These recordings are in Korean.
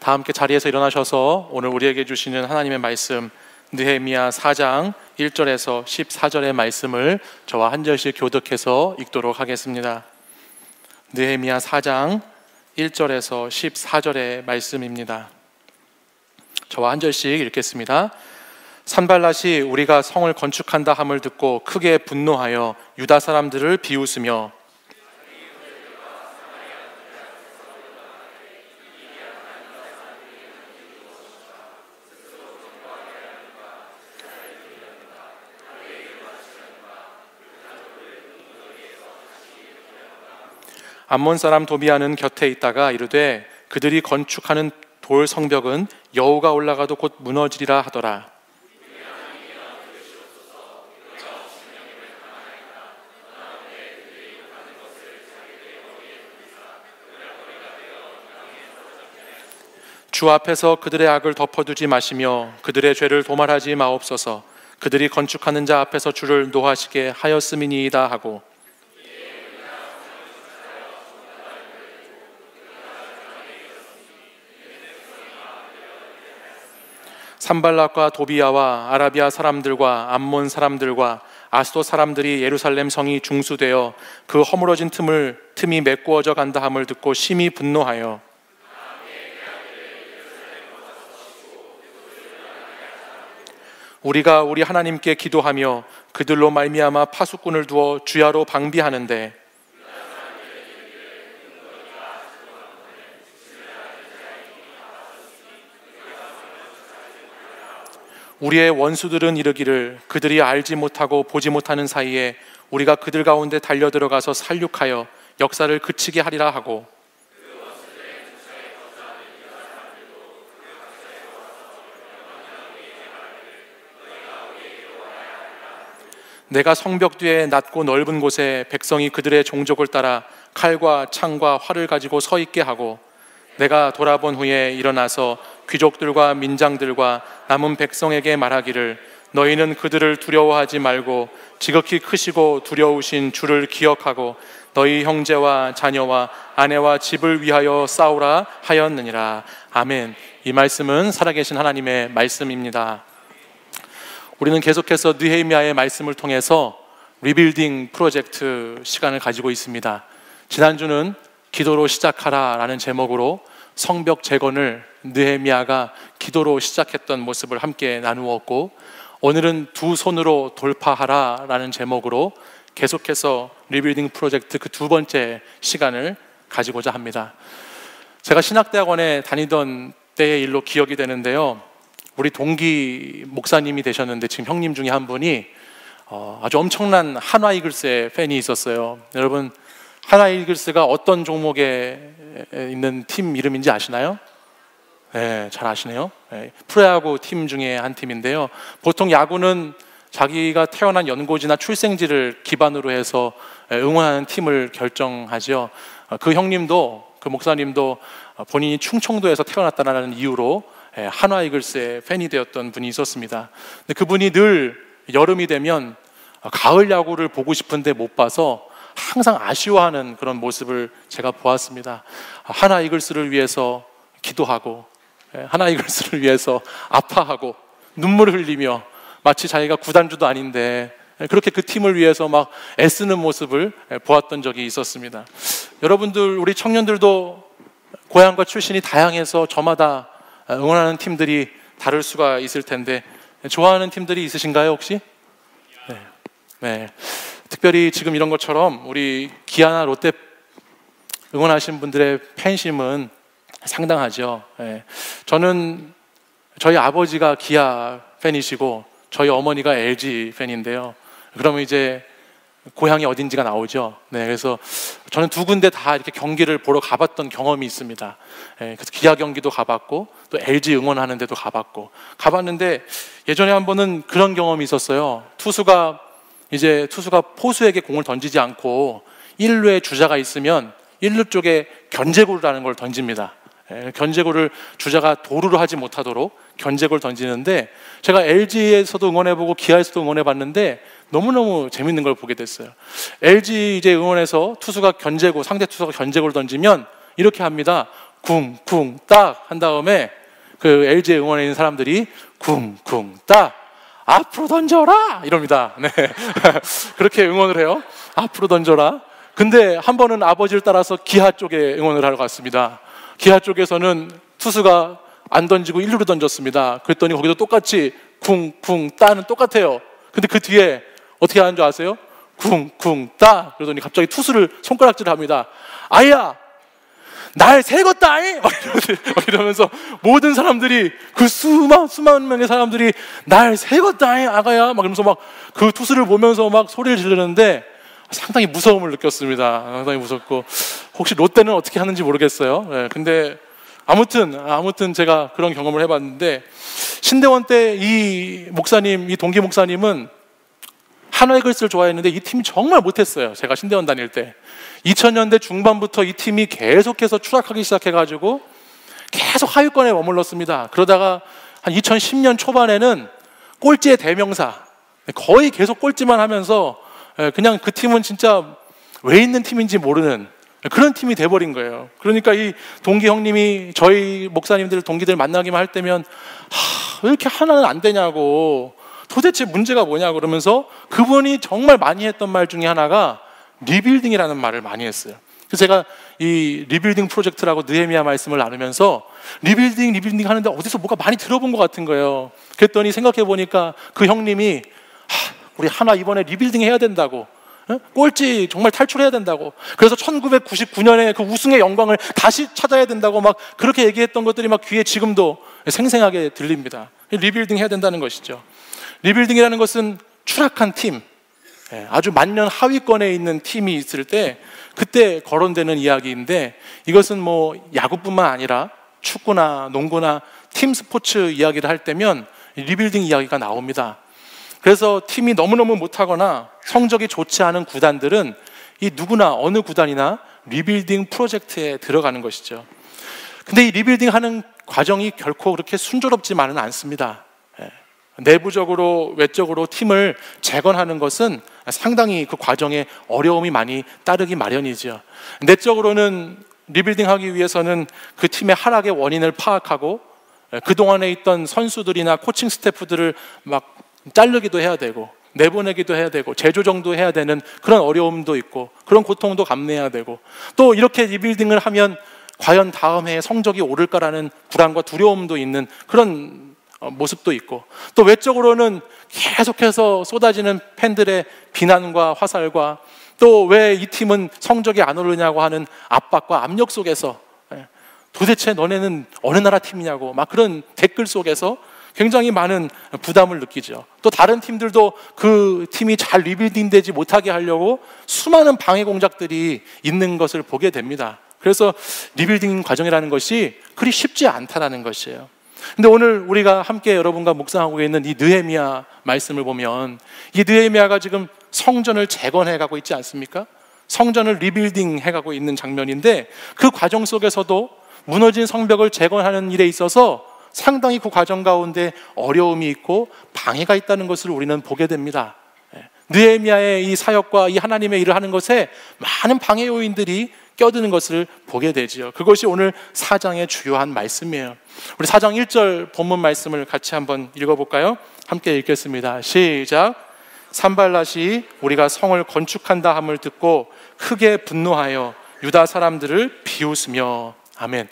다 함께 자리에서 일어나셔서 오늘 우리에게 주시는 하나님의 말씀 느헤미야 4장 1절에서 14절의 말씀을 저와 한 절씩 교독해서 읽도록 하겠습니다. 느헤미야 4장 1절에서 14절의 말씀입니다. 저와 한 절씩 읽겠습니다. 산발랏이 우리가 성을 건축한다 함을 듣고 크게 분노하여 유다 사람들을 비웃으며 암몬 사람 도비아는 곁에 있다가 이르되 그들이 건축하는 돌 성벽은 여우가 올라가도 곧 무너지리라 하더라. 주 앞에서 그들의 악을 덮어두지 마시며 그들의 죄를 도말하지 마옵소서. 그들이 건축하는 자 앞에서 주를 노하시게 하였음이니이다 하고 산발랏과 도비아와 아라비아 사람들과 암몬 사람들과 아스돗 사람들이 예루살렘 성이 중수되어 그 허물어진 틈이 메꾸어져 간다 함을 듣고 심히 분노하여 우리가 우리 하나님께 기도하며 그들로 말미암아 파수꾼을 두어 주야로 방비하는데 우리의 원수들은 이르기를 그들이 알지 못하고 보지 못하는 사이에 우리가 그들 가운데 달려들어가서 살육하여 역사를 그치게 하리라 하고 내가 성벽 뒤에 낮고 넓은 곳에 백성이 그들의 종족을 따라 칼과 창과 활을 가지고 서 있게 하고 내가 돌아본 후에 일어나서 귀족들과 민장들과 남은 백성에게 말하기를 너희는 그들을 두려워하지 말고 지극히 크시고 두려우신 주를 기억하고 너희 형제와 자녀와 아내와 집을 위하여 싸우라 하였느니라. 아멘. 이 말씀은 살아계신 하나님의 말씀입니다. 우리는 계속해서 느헤미야의 말씀을 통해서 리빌딩 프로젝트 시간을 가지고 있습니다. 지난주는 기도로 시작하라 라는 제목으로 성벽 재건을 느헤미야가 기도로 시작했던 모습을 함께 나누었고, 오늘은 두 손으로 돌파하라 라는 제목으로 계속해서 리빌딩 프로젝트 그 두 번째 시간을 가지고자 합니다. 제가 신학대학원에 다니던 때의 일로 기억이 되는데요, 우리 동기 목사님이 되셨는데 지금 형님 중에 한 분이 아주 엄청난 한화 이글스의 팬이 있었어요. 여러분, 한화 이글스가 어떤 종목에 있는 팀 이름인지 아시나요? 네, 잘 아시네요. 네, 프로야구 팀 중에 한 팀인데요, 보통 야구는 자기가 태어난 연고지나 출생지를 기반으로 해서 응원하는 팀을 결정하죠. 그 형님도, 그 목사님도 본인이 충청도에서 태어났다는 이유로 한화 이글스의 팬이 되었던 분이 있었습니다. 근데 그분이 늘 여름이 되면 가을 야구를 보고 싶은데 못 봐서 항상 아쉬워하는 그런 모습을 제가 보았습니다. 한화 이글스를 위해서 기도하고, 한화 이글스를 위해서 아파하고 눈물을 흘리며 마치 자기가 구단주도 아닌데 그렇게 그 팀을 위해서 막 애쓰는 모습을 보았던 적이 있었습니다. 여러분들, 우리 청년들도 고향과 출신이 다양해서 저마다 응원하는 팀들이 다를 수가 있을 텐데 좋아하는 팀들이 있으신가요 혹시? 네. 특별히 지금 이런 것처럼 우리 기아나 롯데 응원하시는 분들의 팬심은 상당하죠. 저는 저희 아버지가 기아 팬이시고 저희 어머니가 LG 팬인데요, 그러면 이제 고향이 어딘지가 나오죠. 네, 그래서 저는 두 군데 다 이렇게 경기를 보러 가봤던 경험이 있습니다. 그래서 기아 경기도 가봤고 또 LG 응원하는 데도 가봤는데 예전에 한 번은 그런 경험이 있었어요. 투수가 포수에게 공을 던지지 않고 1루에 주자가 있으면 1루 쪽에 견제구라는 걸 던집니다. 견제구를 주자가 도루를 하지 못하도록 견제구를 던지는데, 제가 LG에서도 응원해보고 기아에서도 응원해봤는데 너무너무 재밌는 걸 보게 됐어요. LG 응원해서 상대 투수가 견제구를 던지면 이렇게 합니다. 쿵쿵 딱 한 다음에 그 LG 응원에 있는 사람들이 쿵쿵 딱 앞으로 던져라 이럽니다. 네. 그렇게 응원을 해요. 앞으로 던져라. 근데 한 번은 아버지를 따라서 기아 쪽에 응원을 하러 갔습니다. 기아 쪽에서는 투수가 안 던지고 1루로 던졌습니다. 그랬더니 거기도 똑같이 쿵쿵 따는 똑같아요. 근데 그 뒤에 어떻게 하는 줄 아세요? 쿵쿵 따. 그러더니 갑자기 투수를 손가락질을 합니다. 아야, 날 새겼다잉! 막 이러면서 모든 사람들이 그 수만 명의 사람들이 날 새겼다잉 아가야 막 이러면서 막 그 투수를 보면서 막 소리를 지르는데 상당히 무서움을 느꼈습니다. 상당히 무섭고 혹시 롯데는 어떻게 하는지 모르겠어요. 네, 근데 아무튼 제가 그런 경험을 해봤는데 신대원 때 이 목사님, 이 동기 목사님은 한화 이글스를 좋아했는데 이 팀이 정말 못했어요. 제가 신대원 다닐 때 2000년대 중반부터 이 팀이 계속해서 추락하기 시작해가지고 계속 하위권에 머물렀습니다. 그러다가 한 2010년 초반에는 꼴찌의 대명사, 거의 계속 꼴찌만 하면서 그냥 그 팀은 진짜 왜 있는 팀인지 모르는 그런 팀이 돼버린 거예요. 그러니까 이 동기 형님이 저희 목사님들 동기들 만나기만 할 때면 왜 이렇게 하나는 안 되냐고, 도대체 문제가 뭐냐고 그러면서 그분이 정말 많이 했던 말 중에 하나가 리빌딩이라는 말을 많이 했어요. 그래서 제가 이 리빌딩 프로젝트라고 느헤미야 말씀을 나누면서 리빌딩 하는데 어디서 뭐가 많이 들어본 것 같은 거예요. 그랬더니 생각해 보니까 그 형님이 우리 하나 이번에 리빌딩 해야 된다고, 꼴찌 정말 탈출해야 된다고, 그래서 1999년에 그 우승의 영광을 다시 찾아야 된다고 막 그렇게 얘기했던 것들이 막 귀에 지금도 생생하게 들립니다. 리빌딩 해야 된다는 것이죠. 리빌딩이라는 것은 추락한 팀, 아주 만년 하위권에 있는 팀이 있을 때 그때 거론되는 이야기인데, 이것은 뭐 야구뿐만 아니라 축구나 농구나 팀 스포츠 이야기를 할 때면 리빌딩 이야기가 나옵니다. 그래서 팀이 너무너무 못하거나 성적이 좋지 않은 구단들은 이 누구나 어느 구단이나 리빌딩 프로젝트에 들어가는 것이죠. 근데 이 리빌딩 하는 과정이 결코 그렇게 순조롭지만은 않습니다. 내부적으로 외적으로 팀을 재건하는 것은 상당히 그 과정에 어려움이 많이 따르기 마련이죠. 내적으로는 리빌딩하기 위해서는 그 팀의 하락의 원인을 파악하고 그동안에 있던 선수들이나 코칭 스태프들을 막 자르기도 해야 되고 내보내기도 해야 되고 재조정도 해야 되는 그런 어려움도 있고 그런 고통도 감내해야 되고, 또 이렇게 리빌딩을 하면 과연 다음 해에 성적이 오를까라는 불안과 두려움도 있는 그런 모습도 있고, 또 외적으로는 계속해서 쏟아지는 팬들의 비난과 화살과 또 왜 이 팀은 성적이 안 오르냐고 하는 압박과 압력 속에서 도대체 너네는 어느 나라 팀이냐고 막 그런 댓글 속에서 굉장히 많은 부담을 느끼죠. 또 다른 팀들도 그 팀이 잘 리빌딩 되지 못하게 하려고 수많은 방해 공작들이 있는 것을 보게 됩니다. 그래서 리빌딩 과정이라는 것이 그리 쉽지 않다라는 것이에요. 근데 오늘 우리가 함께 여러분과 묵상하고 있는 이 느헤미야 말씀을 보면 이 느헤미야가 지금 성전을 재건해 가고 있지 않습니까? 성전을 리빌딩 해가고 있는 장면인데 그 과정 속에서도 무너진 성벽을 재건하는 일에 있어서 상당히 그 과정 가운데 어려움이 있고 방해가 있다는 것을 우리는 보게 됩니다. 느헤미야의 이 사역과 이 하나님의 일을 하는 것에 많은 방해 요인들이 껴드는 것을 보게 되지요. 그것이 오늘 4장의 주요한 말씀이에요. 우리 4장 1절 본문 말씀을 같이 한번 읽어볼까요? 함께 읽겠습니다. 시작. 산발랏이 우리가 성을 건축한다 함을 듣고 크게 분노하여 유다 사람들을 비웃으며. 아멘.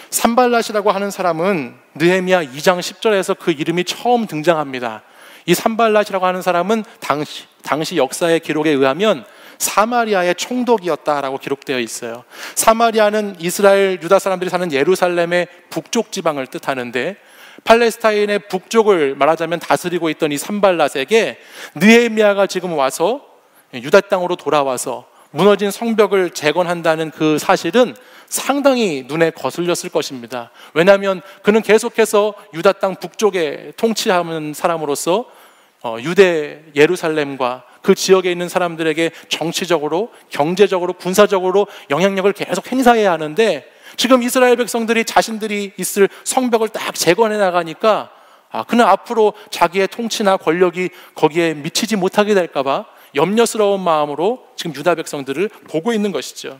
산발랏이라고 하는 사람은 느헤미야 2장 10절에서 그 이름이 처음 등장합니다. 이 산발랏이라고 하는 사람은 당시 역사의 기록에 의하면 사마리아의 총독이었다라고 기록되어 있어요. 사마리아는 이스라엘 유다 사람들이 사는 예루살렘의 북쪽 지방을 뜻하는데, 팔레스타인의 북쪽을 말하자면 다스리고 있던 이 산발랏에게 느헤미야가 지금 와서 유다 땅으로 돌아와서 무너진 성벽을 재건한다는 그 사실은 상당히 눈에 거슬렸을 것입니다. 왜냐하면 그는 계속해서 유다 땅 북쪽에 통치하는 사람으로서 유대 예루살렘과 그 지역에 있는 사람들에게 정치적으로, 경제적으로, 군사적으로 영향력을 계속 행사해야 하는데, 지금 이스라엘 백성들이 자신들이 있을 성벽을 딱 재건해 나가니까 그는 앞으로 자기의 통치나 권력이 거기에 미치지 못하게 될까 봐 염려스러운 마음으로 지금 유다 백성들을 보고 있는 것이죠.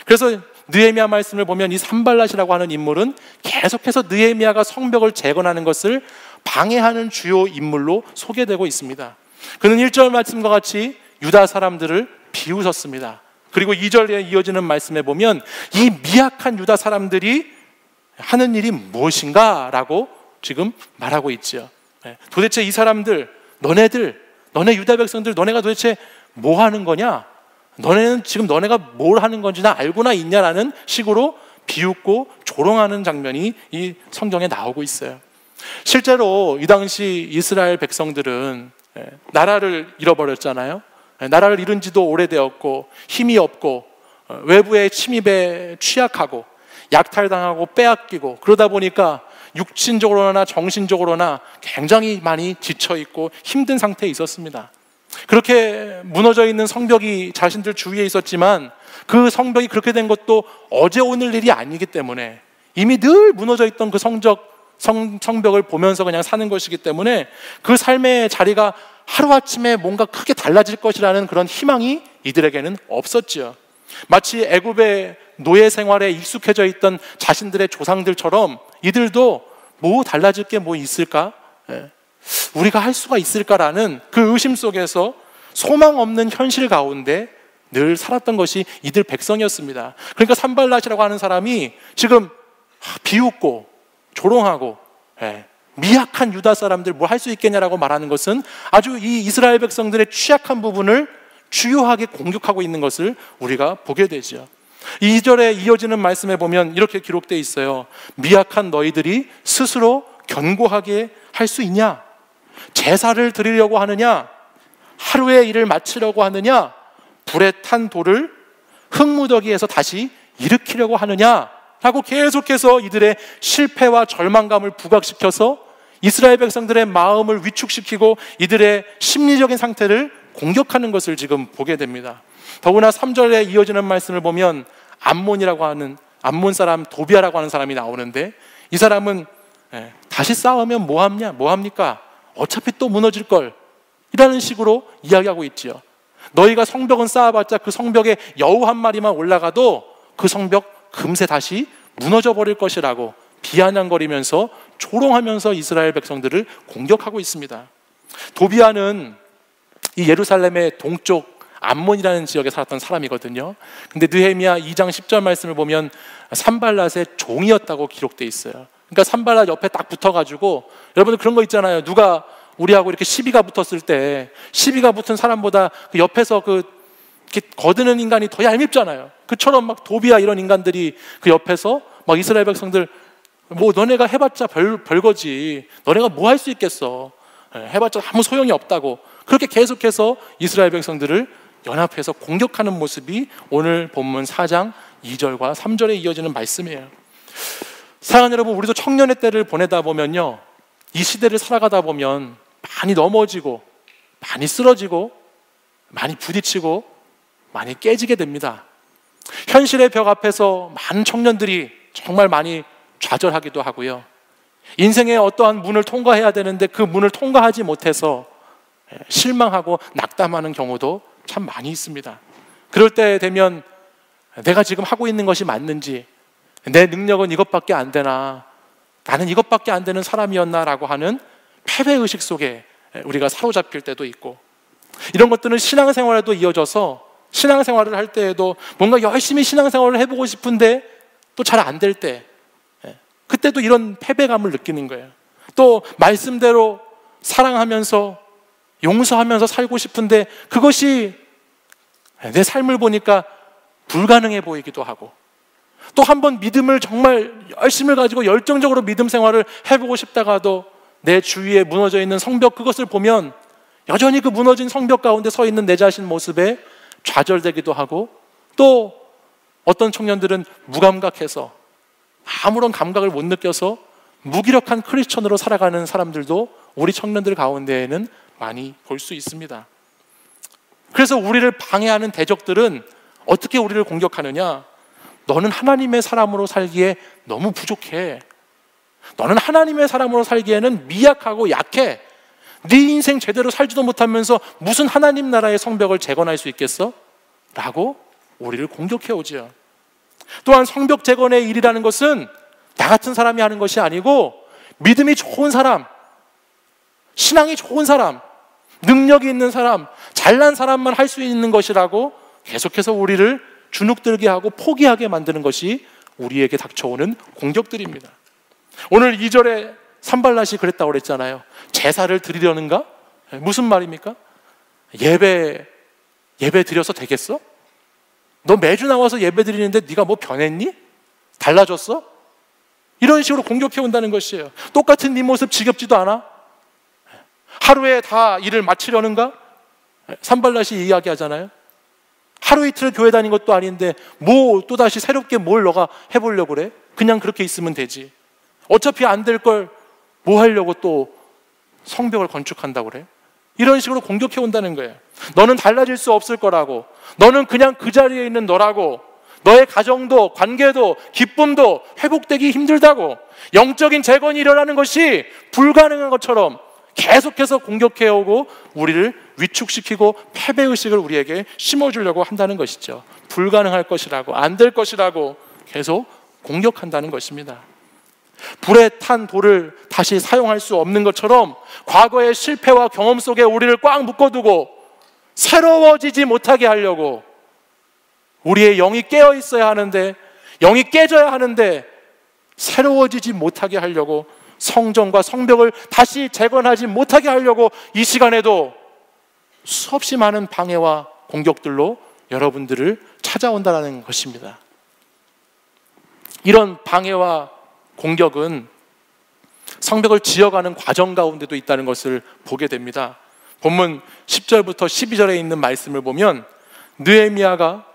그래서 느헤미야 말씀을 보면 이 산발랏이라고 하는 인물은 계속해서 느헤미야가 성벽을 재건하는 것을 방해하는 주요 인물로 소개되고 있습니다. 그는 1절 말씀과 같이 유다 사람들을 비웃었습니다. 그리고 2절에 이어지는 말씀에 보면 이 미약한 유다 사람들이 하는 일이 무엇인가 라고 지금 말하고 있죠. 도대체 이 사람들, 너네 유다 백성들, 너네가 도대체 뭐 하는 거냐? 너네는 지금 너네가 뭘 하는 건지나 알고나 있냐라는 식으로 비웃고 조롱하는 장면이 이 성경에 나오고 있어요. 실제로 이 당시 이스라엘 백성들은 나라를 잃어버렸잖아요. 나라를 잃은 지도 오래되었고 힘이 없고 외부의 침입에 취약하고 약탈당하고 빼앗기고 그러다 보니까 육신적으로나 정신적으로나 굉장히 많이 지쳐있고 힘든 상태에 있었습니다. 그렇게 무너져 있는 성벽이 자신들 주위에 있었지만 그 성벽이 그렇게 된 것도 어제 오늘 일이 아니기 때문에 이미 늘 무너져 있던 그 성벽을 보면서 그냥 사는 것이기 때문에 그 삶의 자리가 하루아침에 뭔가 크게 달라질 것이라는 그런 희망이 이들에게는 없었지요. 마치 애굽의 노예 생활에 익숙해져 있던 자신들의 조상들처럼 이들도 뭐 달라질 게 뭐 있을까? 우리가 할 수가 있을까라는 그 의심 속에서 소망 없는 현실 가운데 늘 살았던 것이 이들 백성이었습니다. 그러니까 산발랏이라고 하는 사람이 지금 비웃고 조롱하고 미약한 유다 사람들 뭐 할 수 있겠냐라고 말하는 것은 아주 이 이스라엘 백성들의 취약한 부분을 주요하게 공격하고 있는 것을 우리가 보게 되죠. 2절에 이어지는 말씀에 보면 이렇게 기록되어 있어요. 미약한 너희들이 스스로 견고하게 할 수 있냐? 제사를 드리려고 하느냐? 하루의 일을 마치려고 하느냐? 불에 탄 돌을 흙무더기에서 다시 일으키려고 하느냐? 라고 계속해서 이들의 실패와 절망감을 부각시켜서 이스라엘 백성들의 마음을 위축시키고 이들의 심리적인 상태를 공격하는 것을 지금 보게 됩니다. 더구나 3절에 이어지는 말씀을 보면 암몬 사람 도비아라고 하는 사람이 나오는데 이 사람은 다시 싸우면 뭐 합니까? 어차피 또 무너질 걸 이라는 식으로 이야기하고 있지요. 너희가 성벽은 쌓아봤자 그 성벽에 여우 한 마리만 올라가도 그 성벽 금세 다시 무너져 버릴 것이라고 비아냥거리면서 조롱하면서 이스라엘 백성들을 공격하고 있습니다. 도비아는 이 예루살렘의 동쪽 암몬이라는 지역에 살았던 사람이거든요. 근데 느헤미야 2장 10절 말씀을 보면 산발랏의 종이었다고 기록되어 있어요. 그러니까 산발랏 옆에 딱 붙어가지고, 여러분들 그런 거 있잖아요. 누가 우리하고 이렇게 시비가 붙었을 때 시비가 붙은 사람보다 그 옆에서 이렇게 거드는 인간이 더 얄밉잖아요. 그처럼 막 도비아 이런 인간들이 그 옆에서 막 이스라엘 백성들 뭐 너네가 해봤자 별거지, 너네가 뭐 할 수 있겠어, 해봤자 아무 소용이 없다고 그렇게 계속해서 이스라엘 백성들을 연합해서 공격하는 모습이 오늘 본문 4장 2절과 3절에 이어지는 말씀이에요. 사랑하는 여러분, 우리도 청년의 때를 보내다 보면요, 이 시대를 살아가다 보면 많이 넘어지고 많이 쓰러지고 많이 부딪히고 많이 깨지게 됩니다. 현실의 벽 앞에서 많은 청년들이 정말 많이 좌절하기도 하고요, 인생의 어떠한 문을 통과해야 되는데 그 문을 통과하지 못해서 실망하고 낙담하는 경우도 참 많이 있습니다. 그럴 때 되면 내가 지금 하고 있는 것이 맞는지, 내 능력은 이것밖에 안 되나, 나는 이것밖에 안 되는 사람이었나 라고 하는 패배의식 속에 우리가 사로잡힐 때도 있고, 이런 것들은 신앙생활에도 이어져서 신앙생활을 할 때에도 뭔가 열심히 신앙생활을 해보고 싶은데 또 잘 안 될 때, 그때도 이런 패배감을 느끼는 거예요. 또 말씀대로 사랑하면서 용서하면서 살고 싶은데 그것이 내 삶을 보니까 불가능해 보이기도 하고, 또 한 번 믿음을 정말 열심을 가지고 열정적으로 믿음 생활을 해보고 싶다가도 내 주위에 무너져 있는 성벽, 그것을 보면 여전히 그 무너진 성벽 가운데 서 있는 내 자신 모습에 좌절되기도 하고, 또 어떤 청년들은 무감각해서 아무런 감각을 못 느껴서 무기력한 크리스천으로 살아가는 사람들도 우리 청년들 가운데에는 많이 볼 수 있습니다. 그래서 우리를 방해하는 대적들은 어떻게 우리를 공격하느냐? 너는 하나님의 사람으로 살기에 너무 부족해. 너는 하나님의 사람으로 살기에는 미약하고 약해. 네 인생 제대로 살지도 못하면서 무슨 하나님 나라의 성벽을 재건할 수 있겠어? 라고 우리를 공격해 오지요. 또한 성벽 재건의 일이라는 것은 나 같은 사람이 하는 것이 아니고 믿음이 좋은 사람, 신앙이 좋은 사람, 능력이 있는 사람, 잘난 사람만 할 수 있는 것이라고 계속해서 우리를 주눅들게 하고 포기하게 만드는 것이 우리에게 닥쳐오는 공격들입니다. 오늘 2절에 산발랏이 그랬다고 그랬잖아요. 제사를 드리려는가? 무슨 말입니까? 예배 드려서 되겠어? 너 매주 나와서 예배 드리는데 네가 뭐 변했니? 달라졌어? 이런 식으로 공격해 온다는 것이에요. 똑같은 네 모습 지겹지도 않아? 하루에 다 일을 마치려는가? 산발랏이 이야기하잖아요. 하루 이틀 교회 다닌 것도 아닌데 뭐 또다시 새롭게 뭘 너가 해보려고 그래? 그냥 그렇게 있으면 되지. 어차피 안 될 걸 뭐 하려고 또 성벽을 건축한다고 그래? 이런 식으로 공격해 온다는 거예요. 너는 달라질 수 없을 거라고, 너는 그냥 그 자리에 있는 너라고, 너의 가정도 관계도 기쁨도 회복되기 힘들다고, 영적인 재건이 일어나는 것이 불가능한 것처럼 계속해서 공격해 오고 우리를 위축시키고 패배의식을 우리에게 심어주려고 한다는 것이죠. 불가능할 것이라고, 안 될 것이라고 계속 공격한다는 것입니다. 불에 탄 돌을 다시 사용할 수 없는 것처럼 과거의 실패와 경험 속에 우리를 꽉 묶어두고 새로워지지 못하게 하려고, 우리의 영이 깨어 있어야 하는데, 영이 깨져야 하는데 새로워지지 못하게 하려고, 성전과 성벽을 다시 재건하지 못하게 하려고 이 시간에도 수없이 많은 방해와 공격들로 여러분들을 찾아온다는 것입니다. 이런 방해와 공격은 성벽을 지어가는 과정 가운데도 있다는 것을 보게 됩니다. 본문 10절부터 12절에 있는 말씀을 보면 느헤미야가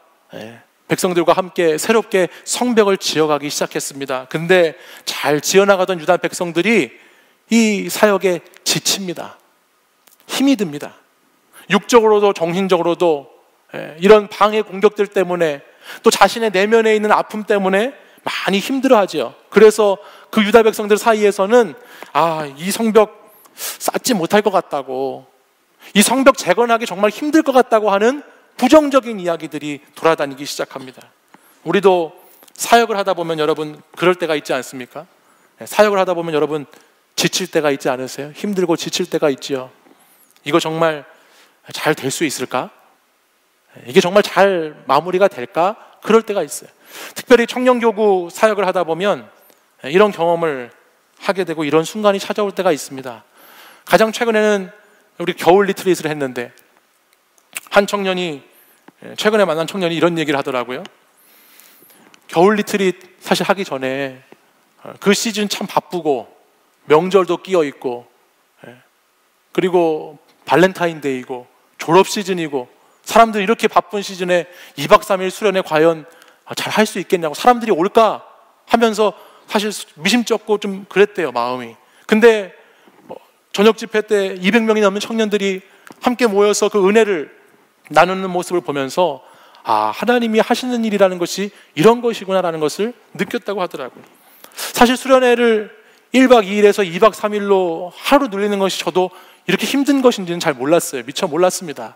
백성들과 함께 새롭게 성벽을 지어가기 시작했습니다. 근데 잘 지어나가던 유다 백성들이 이 사역에 지칩니다. 힘이 듭니다. 육적으로도 정신적으로도 이런 방해 공격들 때문에, 또 자신의 내면에 있는 아픔 때문에 많이 힘들어하죠. 그래서 그 유다 백성들 사이에서는 이 성벽 쌓지 못할 것 같다고, 이 성벽 재건하기 정말 힘들 것 같다고 하는 부정적인 이야기들이 돌아다니기 시작합니다. 우리도 사역을 하다 보면 여러분 그럴 때가 있지 않습니까? 사역을 하다 보면 여러분 지칠 때가 있지 않으세요? 힘들고 지칠 때가 있지요. 이거 정말 잘 될 수 있을까? 이게 정말 잘 마무리가 될까? 그럴 때가 있어요. 특별히 청년교구 사역을 하다 보면 이런 경험을 하게 되고 이런 순간이 찾아올 때가 있습니다. 가장 최근에는 우리 겨울 리트릿을 했는데 한 청년이, 최근에 만난 청년이 이런 얘기를 하더라고요. 겨울 리트릿 사실 하기 전에 그 시즌 참 바쁘고 명절도 끼어 있고 그리고 발렌타인데이고 졸업 시즌이고 사람들이 이렇게 바쁜 시즌에 2박 3일 수련회 과연 잘 할 수 있겠냐고, 사람들이 올까 하면서 사실 미심쩍고 좀 그랬대요, 마음이. 근데 저녁 집회 때 200명이 넘는 청년들이 함께 모여서 그 은혜를 나누는 모습을 보면서 하나님이 하시는 일이라는 것이 이런 것이구나라는 것을 느꼈다고 하더라고요. 사실 수련회를 1박 2일에서 2박 3일로 하루 늘리는 것이 저도 이렇게 힘든 것인지는 잘 몰랐어요. 미처 몰랐습니다.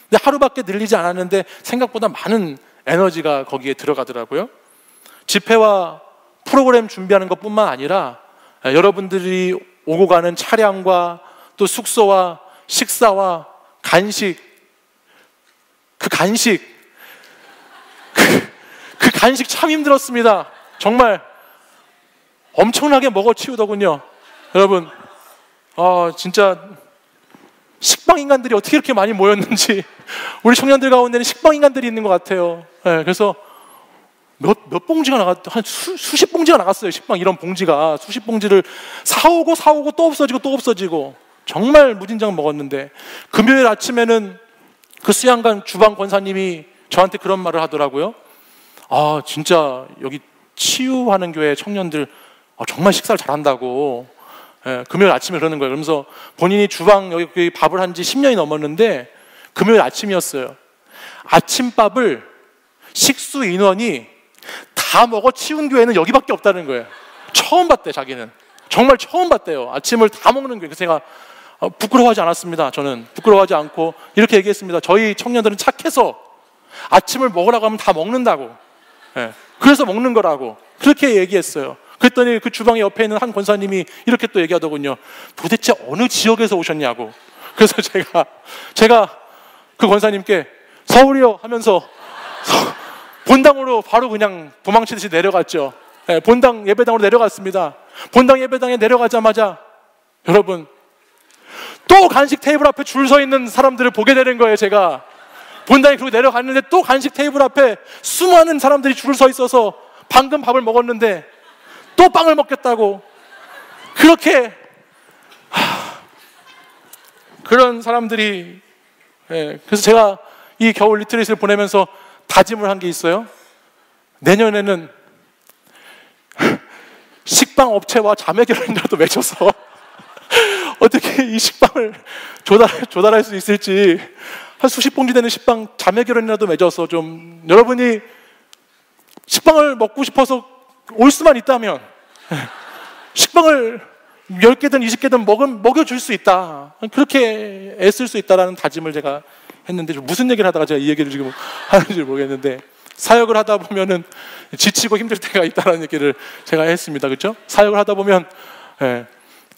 근데 하루밖에 늘리지 않았는데 생각보다 많은 에너지가 거기에 들어가더라고요. 집회와 프로그램 준비하는 것뿐만 아니라 여러분들이 오고 가는 차량과 또 숙소와 식사와 간식, 그 간식 참 힘들었습니다. 정말 엄청나게 먹어치우더군요. 여러분, 진짜 식빵 인간들이 어떻게 이렇게 많이 모였는지, 우리 청년들 가운데는 식빵 인간들이 있는 것 같아요. 그래서 몇 봉지가 한 수십 봉지가 나갔어요. 식빵 이런 봉지가 수십 봉지를 사오고 또 없어지고 정말 무진장 먹었는데, 금요일 아침에는 그 수양관 주방 권사님이 저한테 그런 말을 하더라고요. 진짜 여기 치유하는 교회 청년들 정말 식사를 잘한다고. 금요일 아침에 그러는 거예요. 그러면서 본인이 주방 여기 밥을 한 지 10년이 넘었는데 금요일 아침이었어요. 아침밥을 식수 인원이 다 먹어 치운 교회는 여기밖에 없다는 거예요. 처음 봤대, 자기는. 정말 처음 봤대요. 아침을 다 먹는 교회. 그래서 제가 부끄러워하지 않았습니다. 저는 부끄러워하지 않고 이렇게 얘기했습니다. 저희 청년들은 착해서 아침을 먹으라고 하면 다 먹는다고. 그래서 먹는 거라고 그렇게 얘기했어요. 그랬더니 그 주방 옆에 있는 한 권사님이 이렇게 또 얘기하더군요. 도대체 어느 지역에서 오셨냐고. 그래서 제가 그 권사님께 서울이요 하면서 본당으로 바로 그냥 도망치듯이 내려갔죠. 네, 본당 예배당으로 내려갔습니다. 본당 예배당에 내려가자마자 여러분 또 간식 테이블 앞에 줄 서 있는 사람들을 보게 되는 거예요. 제가 본당에 그러고 내려갔는데 또 간식 테이블 앞에 수많은 사람들이 줄을 서 있어서 방금 밥을 먹었는데 또 빵을 먹겠다고 그렇게 그런 사람들이 그래서 제가 이 겨울 리트릿을 보내면서 다짐을 한 게 있어요. 내년에는 식빵 업체와 자매 결혼이라도 맺어서 어떻게 이 식빵을 조달할 수 있을지 한 수십 봉지 되는 식빵 자매 결혼이라도 맺어서 좀 여러분이 식빵을 먹고 싶어서 올 수만 있다면 식빵을 10개든 20개든 먹여줄 수 있다. 그렇게 애쓸 수 있다라는 다짐을 제가 했는데 무슨 얘기를 하다가 제가 이 얘기를 지금 하는지 모르겠는데 사역을 하다 보면은 지치고 힘들 때가 있다는 얘기를 제가 했습니다. 그렇죠? 사역을 하다 보면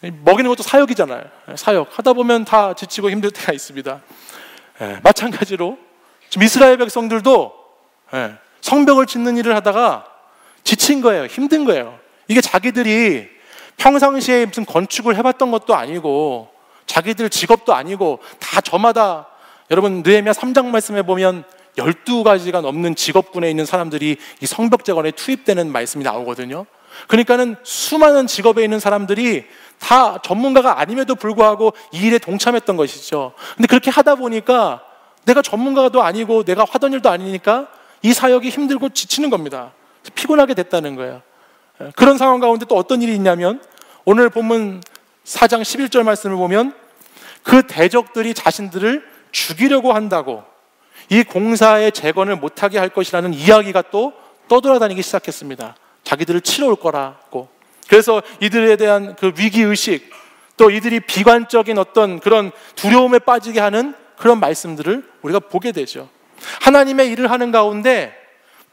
먹이는 것도 사역이잖아요. 사역 하다 보면 다 지치고 힘들 때가 있습니다. 마찬가지로 지금 이스라엘 백성들도 성벽을 짓는 일을 하다가 지친 거예요. 힘든 거예요. 이게 자기들이 평상시에 무슨 건축을 해봤던 것도 아니고 자기들 직업도 아니고 다 저마다 여러분 느헤미야 3장 말씀에 보면 12가지가 넘는 직업군에 있는 사람들이 이 성벽 재건에 투입되는 말씀이 나오거든요. 그러니까는 수많은 직업에 있는 사람들이 다 전문가가 아님에도 불구하고 이 일에 동참했던 것이죠. 근데 그렇게 하다 보니까 내가 전문가도 아니고 내가 하던 일도 아니니까 이 사역이 힘들고 지치는 겁니다. 피곤하게 됐다는 거예요. 그런 상황 가운데 또 어떤 일이 있냐면 오늘 본문 4장 11절 말씀을 보면 그 대적들이 자신들을 죽이려고 한다고 이 공사의 재건을 못하게 할 것이라는 이야기가 또 떠돌아다니기 시작했습니다. 자기들을 치러 올 거라고. 그래서 이들에 대한 그 위기의식 또 이들이 비관적인 어떤 그런 두려움에 빠지게 하는 그런 말씀들을 우리가 보게 되죠. 하나님의 일을 하는 가운데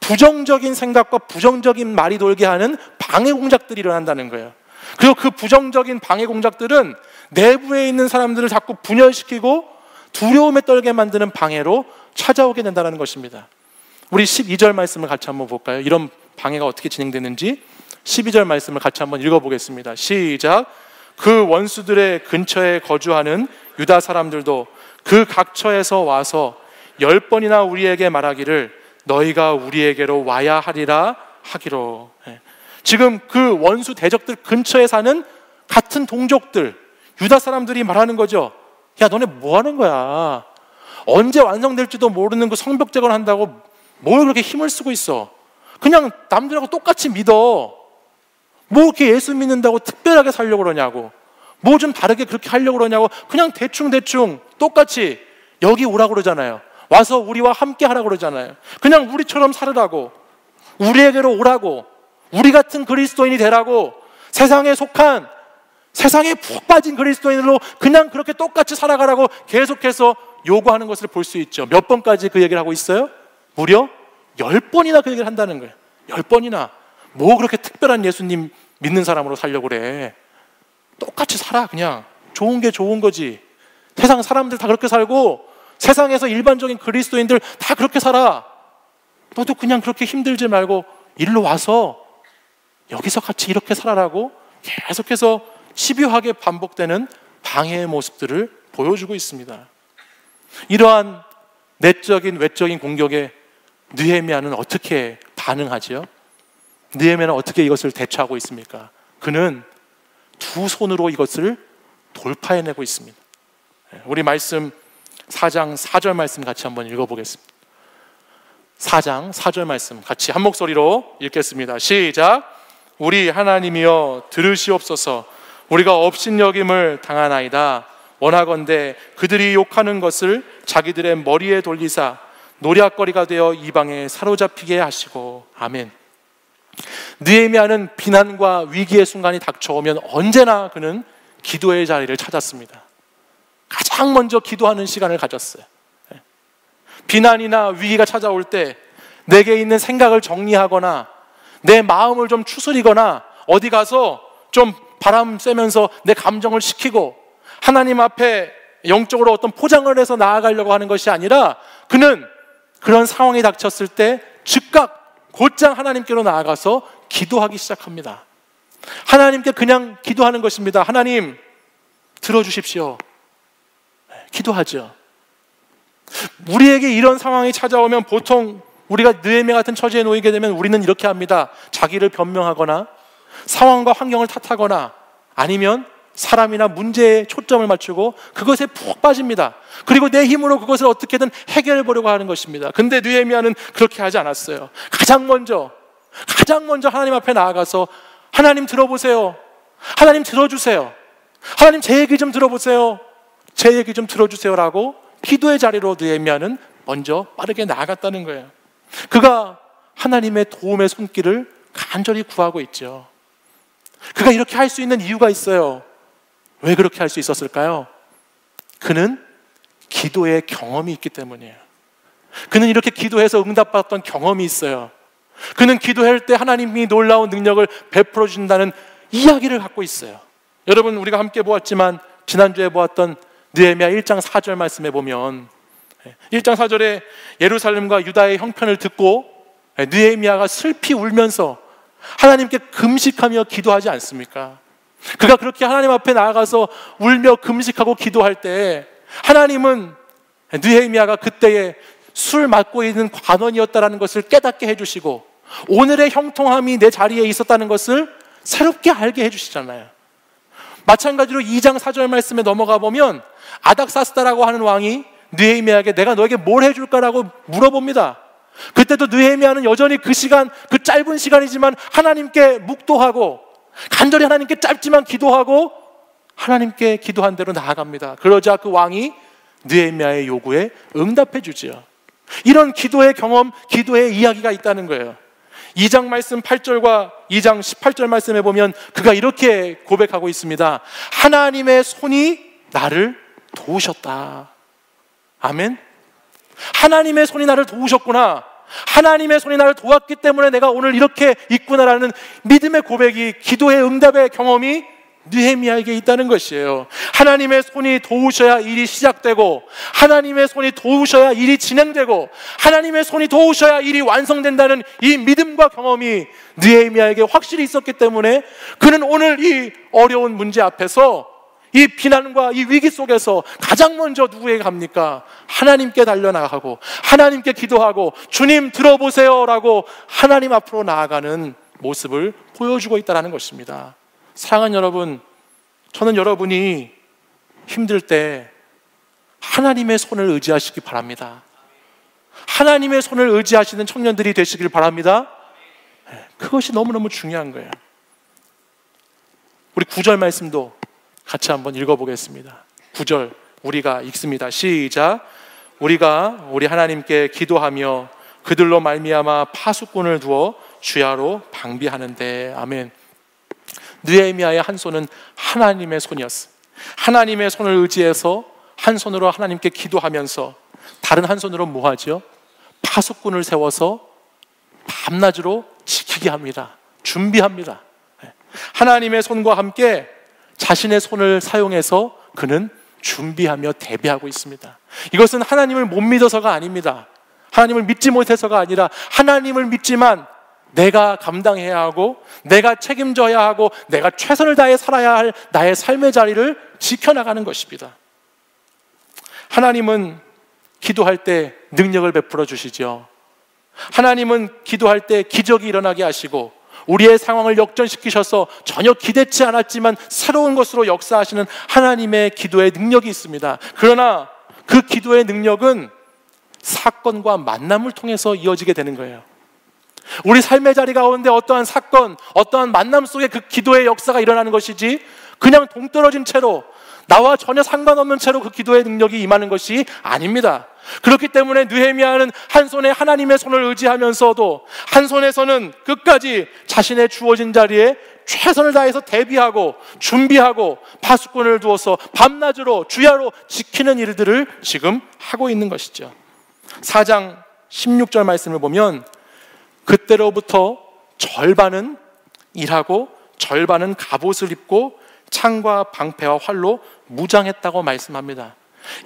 부정적인 생각과 부정적인 말이 돌게 하는 방해 공작들이 일어난다는 거예요. 그리고 그 부정적인 방해 공작들은 내부에 있는 사람들을 자꾸 분열시키고 두려움에 떨게 만드는 방해로 찾아오게 된다는 것입니다. 우리 12절 말씀을 같이 한번 볼까요? 이런 방해가 어떻게 진행되는지 12절 말씀을 같이 한번 읽어보겠습니다. 시작. 그 원수들의 근처에 거주하는 유다 사람들도 그 각처에서 와서 10번이나 우리에게 말하기를 너희가 우리에게로 와야 하리라 하기로. 지금 그 원수 대적들 근처에 사는 같은 동족들 유다 사람들이 말하는 거죠. 야 너네 뭐 하는 거야? 언제 완성될지도 모르는 그 성벽 재건 한다고 뭘 그렇게 힘을 쓰고 있어? 그냥 남들하고 똑같이 믿어. 뭐 이렇게 예수 믿는다고 특별하게 살려고 그러냐고, 뭐 좀 다르게 그렇게 하려고 그러냐고. 그냥 대충 똑같이 여기 오라고 그러잖아요. 와서 우리와 함께 하라고 그러잖아요. 그냥 우리처럼 살으라고, 우리에게로 오라고, 우리 같은 그리스도인이 되라고, 세상에 속한 세상에 푹 빠진 그리스도인으로 그냥 그렇게 똑같이 살아가라고 계속해서 요구하는 것을 볼 수 있죠. 몇 번까지 그 얘기를 하고 있어요? 무려 10번이나 그 얘기를 한다는 거예요. 10번이나. 뭐 그렇게 특별한 예수님 믿는 사람으로 살려고 그래. 똑같이 살아. 그냥 좋은 게 좋은 거지. 세상 사람들 다 그렇게 살고 세상에서 일반적인 그리스도인들 다 그렇게 살아. 너도 그냥 그렇게 힘들지 말고 일로 와서 여기서 같이 이렇게 살아라고 계속해서 집요하게 반복되는 방해의 모습들을 보여주고 있습니다. 이러한 내적인 외적인 공격에 느헤미야는 어떻게 반응하지요? 느헤미야는 어떻게 이것을 대처하고 있습니까? 그는 두 손으로 이것을 돌파해내고 있습니다. 우리 말씀 4장 4절 말씀 같이 한번 읽어보겠습니다. 4장 4절 말씀 같이 한 목소리로 읽겠습니다. 시작. 우리 하나님이여 들으시옵소서. 우리가 업신여김을 당하나이다. 원하건대 그들이 욕하는 것을 자기들의 머리에 돌리사 노략거리가 되어 이방에 사로잡히게 하시고. 아멘. 느헤미야는 비난과 위기의 순간이 닥쳐오면 언제나 그는 기도의 자리를 찾았습니다. 가장 먼저 기도하는 시간을 가졌어요. 비난이나 위기가 찾아올 때 내게 있는 생각을 정리하거나 내 마음을 좀 추스리거나 어디 가서 좀 바람 쐬면서 내 감정을 식히고 하나님 앞에 영적으로 어떤 포장을 해서 나아가려고 하는 것이 아니라 그는 그런 상황이 닥쳤을 때 즉각 곧장 하나님께로 나아가서 기도하기 시작합니다. 하나님께 그냥 기도하는 것입니다. 하나님 들어주십시오. 기도하죠. 우리에게 이런 상황이 찾아오면 보통 우리가 느헤미야 같은 처지에 놓이게 되면 우리는 이렇게 합니다. 자기를 변명하거나 상황과 환경을 탓하거나 아니면 사람이나 문제에 초점을 맞추고 그것에 푹 빠집니다. 그리고 내 힘으로 그것을 어떻게든 해결해 보려고 하는 것입니다. 근데 느헤미야는 그렇게 하지 않았어요. 가장 먼저 하나님 앞에 나아가서 하나님 들어보세요. 하나님 들어주세요. 하나님 제 얘기 좀 들어보세요. 제 얘기 좀 들어주세요라고 기도의 자리로 느헤미야는 먼저 빠르게 나아갔다는 거예요. 그가 하나님의 도움의 손길을 간절히 구하고 있죠. 그가 이렇게 할 수 있는 이유가 있어요. 왜 그렇게 할 수 있었을까요? 그는 기도의 경험이 있기 때문이에요. 그는 이렇게 기도해서 응답받았던 경험이 있어요. 그는 기도할 때 하나님이 놀라운 능력을 베풀어 주신다는 이야기를 갖고 있어요. 여러분, 우리가 함께 보았지만 지난주에 보았던 느헤미야 1장 4절 말씀에 보면 1장 4절에 예루살렘과 유다의 형편을 듣고 느헤미야가 슬피 울면서 하나님께 금식하며 기도하지 않습니까? 그가 그렇게 하나님 앞에 나아가서 울며 금식하고 기도할 때 하나님은 느헤미야가 그때에 술 맞고 있는 관원이었다는 것을 깨닫게 해주시고 오늘의 형통함이 내 자리에 있었다는 것을 새롭게 알게 해주시잖아요. 마찬가지로 2장 4절 말씀에 넘어가 보면 아닥사스다라고 하는 왕이 느헤미야에게 내가 너에게 뭘 해줄까라고 물어봅니다. 그때도 느헤미야는 여전히 그 시간, 그 짧은 시간이지만 하나님께 묵도하고 간절히 하나님께 짧지만 기도하고 하나님께 기도한 대로 나아갑니다. 그러자 그 왕이 느헤미야의 요구에 응답해 주지요. 이런 기도의 경험, 기도의 이야기가 있다는 거예요. 2장 말씀 8절과 2장 18절 말씀에 보면 그가 이렇게 고백하고 있습니다. 하나님의 손이 나를 도우셨다. 아멘. 하나님의 손이 나를 도우셨구나. 하나님의 손이 나를 도왔기 때문에 내가 오늘 이렇게 있구나라는 믿음의 고백이, 기도의 응답의 경험이 느헤미야에게 있다는 것이에요. 하나님의 손이 도우셔야 일이 시작되고 하나님의 손이 도우셔야 일이 진행되고 하나님의 손이 도우셔야 일이 완성된다는 이 믿음과 경험이 느헤미야에게 확실히 있었기 때문에 그는 오늘 이 어려운 문제 앞에서 이 비난과 이 위기 속에서 가장 먼저 누구에게 갑니까? 하나님께 달려나가고 하나님께 기도하고 주님 들어보세요 라고 하나님 앞으로 나아가는 모습을 보여주고 있다는 것입니다. 사랑하는 여러분, 저는 여러분이 힘들 때 하나님의 손을 의지하시기 바랍니다. 하나님의 손을 의지하시는 청년들이 되시길 바랍니다. 그것이 너무너무 중요한 거예요. 우리 9절 말씀도 같이 한번 읽어보겠습니다. 9절 우리가 읽습니다. 시작. 우리가 우리 하나님께 기도하며 그들로 말미암아 파수꾼을 두어 주야로 방비하는데. 아멘. 느헤미야의 한 손은 하나님의 손이었어요. 하나님의 손을 의지해서 한 손으로 하나님께 기도하면서 다른 한 손으로 뭐 하죠? 파수꾼을 세워서 밤낮으로 지키게 합니다. 준비합니다. 하나님의 손과 함께 자신의 손을 사용해서 그는 준비하며 대비하고 있습니다. 이것은 하나님을 못 믿어서가 아닙니다. 하나님을 믿지 못해서가 아니라 하나님을 믿지만 내가 감당해야 하고 내가 책임져야 하고 내가 최선을 다해 살아야 할 나의 삶의 자리를 지켜나가는 것입니다. 하나님은 기도할 때 능력을 베풀어 주시죠. 하나님은 기도할 때 기적이 일어나게 하시고 우리의 상황을 역전시키셔서 전혀 기대치 않았지만 새로운 것으로 역사하시는 하나님의 기도의 능력이 있습니다. 그러나 그 기도의 능력은 사건과 만남을 통해서 이어지게 되는 거예요. 우리 삶의 자리 가운데 어떠한 사건, 어떠한 만남 속에 그 기도의 역사가 일어나는 것이지 그냥 동떨어진 채로 나와 전혀 상관없는 채로 그 기도의 능력이 임하는 것이 아닙니다. 그렇기 때문에 느헤미야는 한 손에 하나님의 손을 의지하면서도 한 손에서는 끝까지 자신의 주어진 자리에 최선을 다해서 대비하고 준비하고 파수꾼을 두어서 밤낮으로 주야로 지키는 일들을 지금 하고 있는 것이죠. 4장 16절 말씀을 보면 그때로부터 절반은 일하고 절반은 갑옷을 입고 창과 방패와 활로 무장했다고 말씀합니다.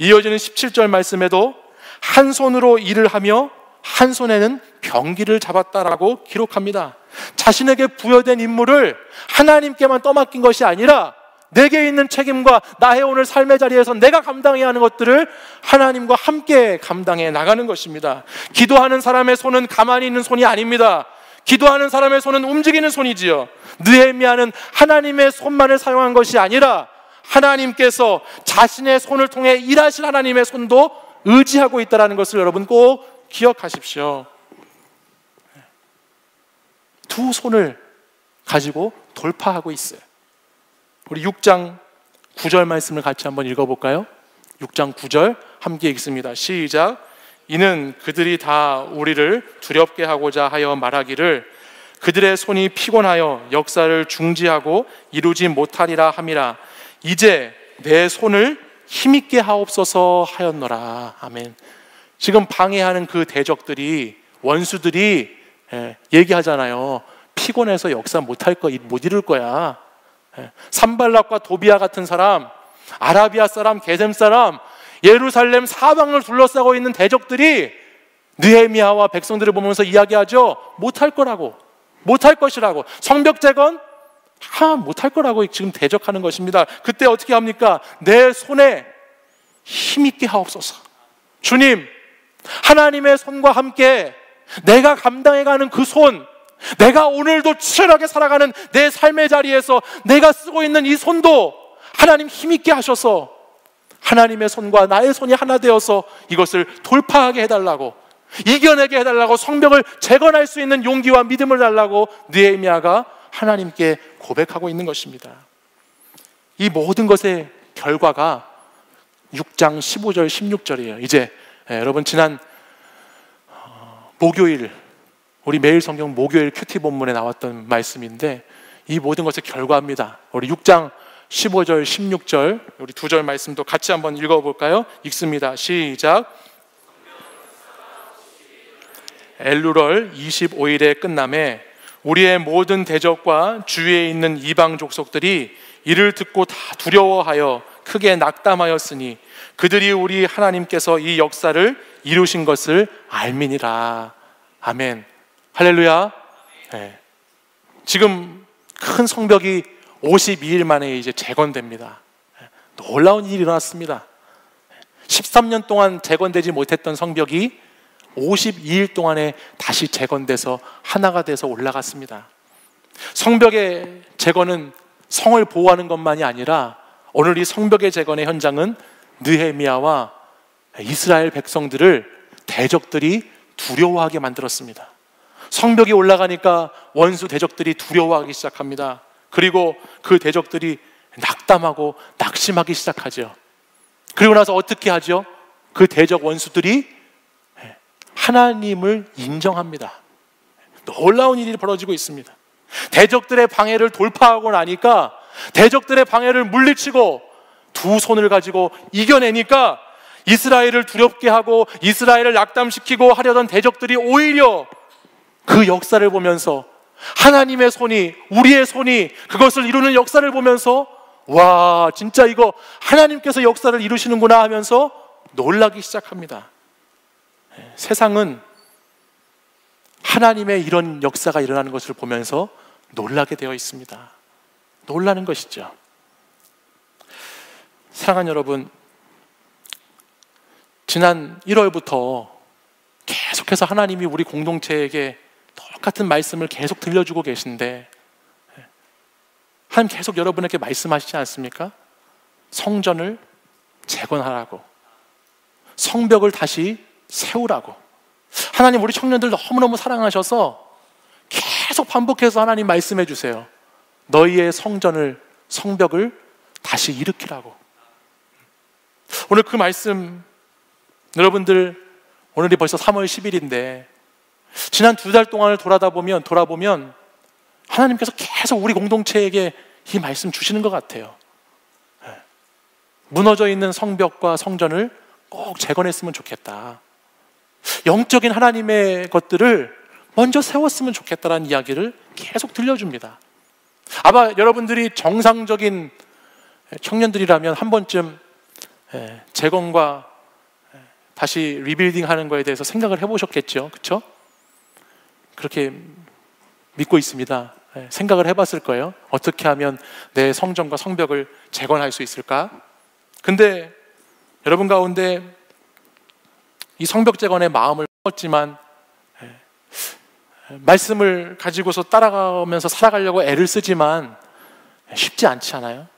이어지는 17절 말씀에도 한 손으로 일을 하며 한 손에는 병기를 잡았다라고 기록합니다. 자신에게 부여된 임무를 하나님께만 떠맡긴 것이 아니라 내게 있는 책임과 나의 오늘 삶의 자리에서 내가 감당해야 하는 것들을 하나님과 함께 감당해 나가는 것입니다. 기도하는 사람의 손은 가만히 있는 손이 아닙니다. 기도하는 사람의 손은 움직이는 손이지요. 느헤미야는 하나님의 손만을 사용한 것이 아니라 하나님께서 자신의 손을 통해 일하실 하나님의 손도 의지하고 있다는 것을 여러분 꼭 기억하십시오. 두 손을 가지고 돌파하고 있어요. 우리 6장 9절 말씀을 같이 한번 읽어볼까요? 6장 9절 함께 읽습니다. 시작. 이는 그들이 다 우리를 두렵게 하고자 하여 말하기를 그들의 손이 피곤하여 역사를 중지하고 이루지 못하리라 함이라. 이제 내 손을 힘있게 하옵소서 하였노라. 아멘. 지금 방해하는 그 대적들이, 원수들이 얘기하잖아요. 피곤해서 역사 못할 거, 못 이룰 거야. 산발락과 도비아 같은 사람, 아라비아 사람, 게셈 사람, 예루살렘 사방을 둘러싸고 있는 대적들이 느헤미야와 백성들을 보면서 이야기하죠. 못할 거라고, 못할 것이라고. 성벽 재건 못할 거라고 지금 대적하는 것입니다. 그때 어떻게 합니까? 내 손에 힘있게 하옵소서. 주님, 하나님의 손과 함께 내가 감당해가는 그 손, 내가 오늘도 치열하게 살아가는 내 삶의 자리에서 내가 쓰고 있는 이 손도 하나님 힘있게 하셔서 하나님의 손과 나의 손이 하나 되어서 이것을 돌파하게 해달라고, 이겨내게 해달라고, 성벽을 재건할 수 있는 용기와 믿음을 달라고 느헤미야가 하나님께 고백하고 있는 것입니다. 이 모든 것의 결과가 6장 15절 16절이에요. 이제 여러분 지난 목요일, 우리 매일 성경 목요일 큐티 본문에 나왔던 말씀인데 이 모든 것의 결과입니다. 우리 6장 15절 16절 우리 두 절 말씀도 같이 한번 읽어볼까요? 읽습니다. 시작. 엘루럴 25일에 끝남에 우리의 모든 대적과 주위에 있는 이방 족속들이 이를 듣고 다 두려워하여 크게 낙담하였으니 그들이 우리 하나님께서 이 역사를 이루신 것을 알미니라. 아멘. 할렐루야. 네. 지금 큰 성벽이 52일 만에 이제 재건됩니다. 놀라운 일이 일어났습니다. 13년 동안 재건되지 못했던 성벽이 52일 동안에 다시 재건돼서 하나가 돼서 올라갔습니다. 성벽의 재건은 성을 보호하는 것만이 아니라 오늘 이 성벽의 재건의 현장은 느헤미야와 이스라엘 백성들을 대적들이 두려워하게 만들었습니다. 성벽이 올라가니까 원수 대적들이 두려워하기 시작합니다. 그리고 그 대적들이 낙담하고 낙심하기 시작하죠. 그리고 나서 어떻게 하죠? 그 대적 원수들이 하나님을 인정합니다. 놀라운 일이 벌어지고 있습니다. 대적들의 방해를 돌파하고 나니까, 대적들의 방해를 물리치고 두 손을 가지고 이겨내니까 이스라엘을 두렵게 하고 이스라엘을 낙담시키고 하려던 대적들이 오히려 그 역사를 보면서 하나님의 손이, 우리의 손이 그것을 이루는 역사를 보면서 와, 진짜 이거 하나님께서 역사를 이루시는구나 하면서 놀라기 시작합니다. 세상은 하나님의 이런 역사가 일어나는 것을 보면서 놀라게 되어 있습니다. 놀라는 것이죠. 사랑하는 여러분, 지난 1월부터 계속해서 하나님이 우리 공동체에게 똑같은 말씀을 계속 들려주고 계신데, 하나님 계속 여러분에게 말씀하시지 않습니까? 성전을 재건하라고, 성벽을 다시 세우라고. 하나님 우리 청년들 너무너무 사랑하셔서 계속 반복해서 하나님 말씀해 주세요. 너희의 성벽을 다시 일으키라고. 오늘 그 말씀, 여러분들 오늘이 벌써 3월 10일인데 지난 2달 동안을 돌아보면 하나님께서 계속 우리 공동체에게 이 말씀 주시는 것 같아요. 무너져 있는 성벽과 성전을 꼭 재건했으면 좋겠다. 영적인 하나님의 것들을 먼저 세웠으면 좋겠다라는 이야기를 계속 들려줍니다. 아마 여러분들이 정상적인 청년들이라면 한 번쯤 재건과 다시 리빌딩 하는 거에 대해서 생각을 해보셨겠죠. 그렇죠? 그렇게 믿고 있습니다. 생각을 해봤을 거예요. 어떻게 하면 내 성전과 성벽을 재건할 수 있을까? 근데 여러분 가운데 이 성벽 재건의 마음을 먹었지만 말씀을 가지고서 따라가면서 살아가려고 애를 쓰지만 쉽지 않지 않아요?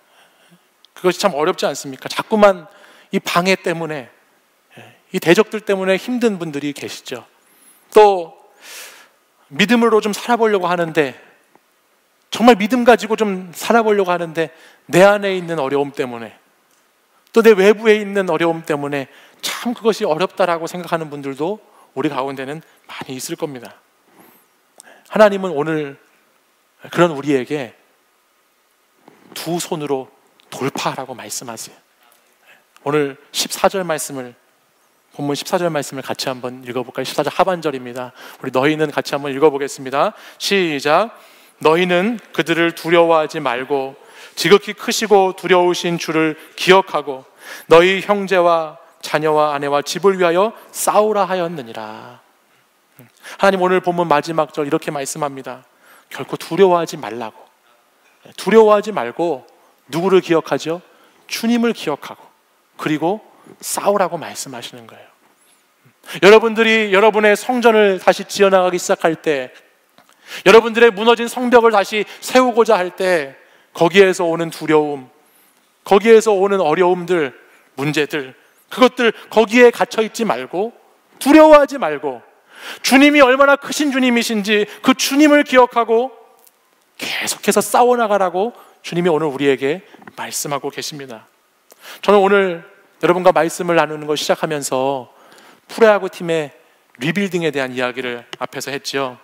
그것이 참 어렵지 않습니까? 자꾸만 이 방해 때문에, 이 대적들 때문에 힘든 분들이 계시죠. 또 믿음으로 좀 살아보려고 하는데, 정말 믿음 가지고 좀 살아보려고 하는데 내 안에 있는 어려움 때문에, 또 내 외부에 있는 어려움 때문에 참 그것이 어렵다라고 생각하는 분들도 우리 가운데는 많이 있을 겁니다. 하나님은 오늘 그런 우리에게 두 손으로 돌파하라고 말씀하세요. 오늘 14절 말씀을, 본문 14절 말씀을 같이 한번 읽어볼까요? 14절 하반절입니다. 우리 너희는 같이 한번 읽어보겠습니다. 시작. 너희는 그들을 두려워하지 말고 지극히 크시고 두려우신 주를 기억하고 너희 형제와 자녀와 아내와 집을 위하여 싸우라 하였느니라. 하나님 오늘 본문 마지막 절 이렇게 말씀합니다. 결코 두려워하지 말라고. 두려워하지 말고 누구를 기억하죠? 주님을 기억하고 그리고 싸우라고 말씀하시는 거예요. 여러분들이 여러분의 성전을 다시 지어나가기 시작할 때, 여러분들의 무너진 성벽을 다시 세우고자 할 때 거기에서 오는 두려움, 거기에서 오는 어려움들, 문제들, 그것들 거기에 갇혀 있지 말고 두려워하지 말고 주님이 얼마나 크신 주님이신지 그 주님을 기억하고 계속해서 싸워나가라고 주님이 오늘 우리에게 말씀하고 계십니다. 저는 오늘 여러분과 말씀을 나누는 걸 시작하면서 프로야구 팀의 리빌딩에 대한 이야기를 앞에서 했죠.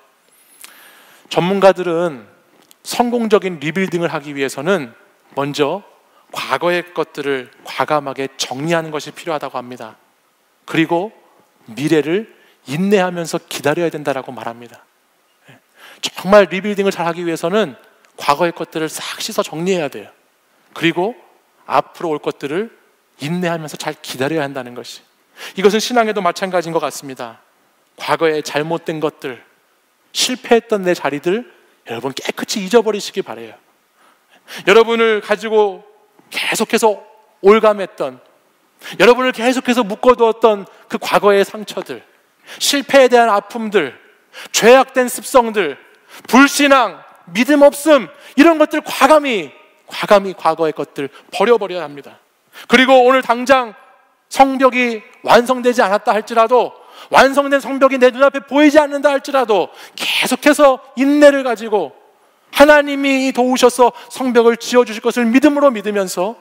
전문가들은 성공적인 리빌딩을 하기 위해서는 먼저 과거의 것들을 과감하게 정리하는 것이 필요하다고 합니다. 그리고 미래를 인내하면서 기다려야 된다라고 말합니다. 정말 리빌딩을 잘하기 위해서는 과거의 것들을 싹 씻어 정리해야 돼요. 그리고 앞으로 올 것들을 인내하면서 잘 기다려야 한다는 것이, 이것은 신앙에도 마찬가지인 것 같습니다. 과거에 잘못된 것들, 실패했던 내 자리들 여러분 깨끗이 잊어버리시기 바라요. 여러분을 가지고 계속해서 올감했던, 여러분을 계속해서 묶어두었던 그 과거의 상처들, 실패에 대한 아픔들, 죄악된 습성들, 불신앙, 믿음 없음, 이런 것들 과감히 과거의 것들 버려버려야 합니다. 그리고 오늘 당장 성벽이 완성되지 않았다 할지라도, 완성된 성벽이 내 눈앞에 보이지 않는다 할지라도 계속해서 인내를 가지고 하나님이 도우셔서 성벽을 지어주실 것을 믿음으로 믿으면서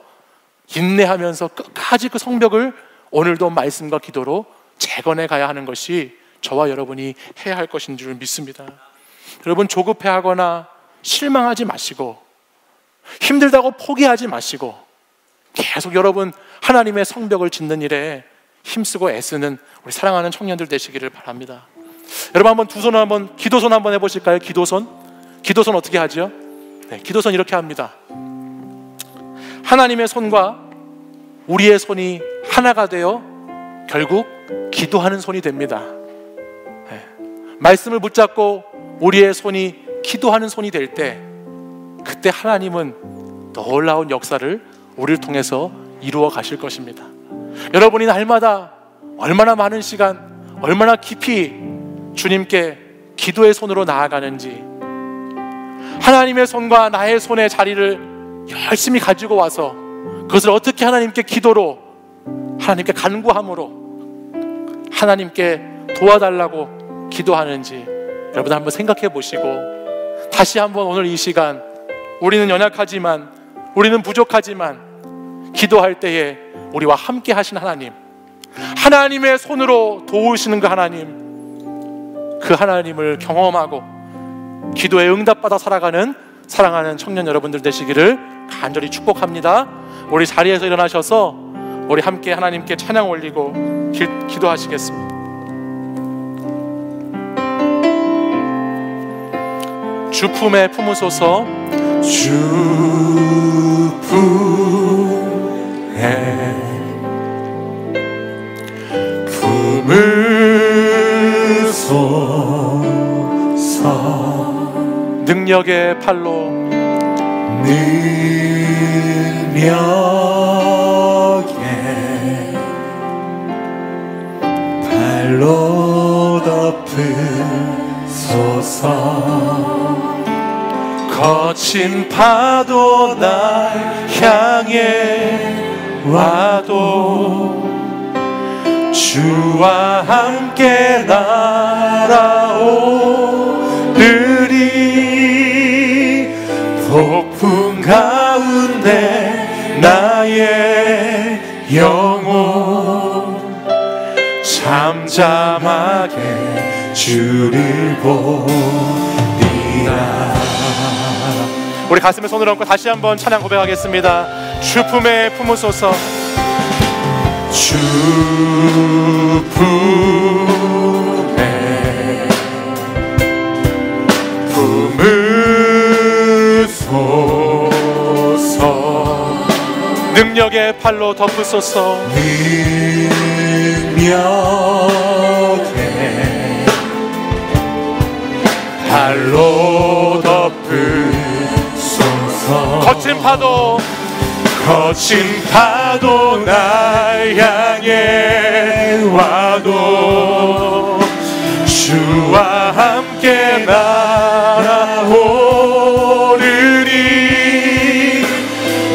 인내하면서 끝까지 그 성벽을 오늘도 말씀과 기도로 재건해 가야 하는 것이 저와 여러분이 해야 할 것인 줄 믿습니다. 여러분 조급해하거나 실망하지 마시고 힘들다고 포기하지 마시고 계속 여러분 하나님의 성벽을 짓는 일에 힘쓰고 애쓰는 우리 사랑하는 청년들 되시기를 바랍니다. 여러분 한번 두 손을 한번 기도손 한번 해보실까요? 기도손 어떻게 하죠? 네, 기도손 이렇게 합니다. 하나님의 손과 우리의 손이 하나가 되어 결국 기도하는 손이 됩니다. 네, 말씀을 붙잡고 우리의 손이 기도하는 손이 될 때, 그때 하나님은 놀라운 역사를 우리를 통해서 이루어 가실 것입니다. 여러분이 날마다 얼마나 많은 시간, 얼마나 깊이 주님께 기도의 손으로 나아가는지, 하나님의 손과 나의 손의 자리를 열심히 가지고 와서 그것을 어떻게 하나님께 기도로, 하나님께 간구함으로 하나님께 도와달라고 기도하는지 여러분 한번 생각해 보시고, 다시 한번 오늘 이 시간, 우리는 연약하지만, 우리는 부족하지만 기도할 때에 우리와 함께 하신 하나님, 하나님의 손으로 도우시는 그 하나님, 그 하나님을 경험하고 기도에 응답받아 살아가는 사랑하는 청년 여러분들 되시기를 간절히 축복합니다. 우리 자리에서 일어나셔서 우리 함께 하나님께 찬양 올리고 기도하시겠습니다. 주 품에 품으소서. 주 품에 품으소서. 능력의 팔로 능력의 팔로 덮으소서. 거친 파도 날 향해 와도 주와 함께 날아오르리. 폭풍 가운데 나의 영혼 잠잠하게 주를 보리라. 우리 가슴에 손을 얹고 다시 한번 찬양 고백하겠습니다. 주 품에 품으소서. 주 품에 품으소서. 능력의 팔로 덮으소서. 능력의 팔로 덮으소서. 거친 파도 날 향해 와도 주와 함께 날아오르리.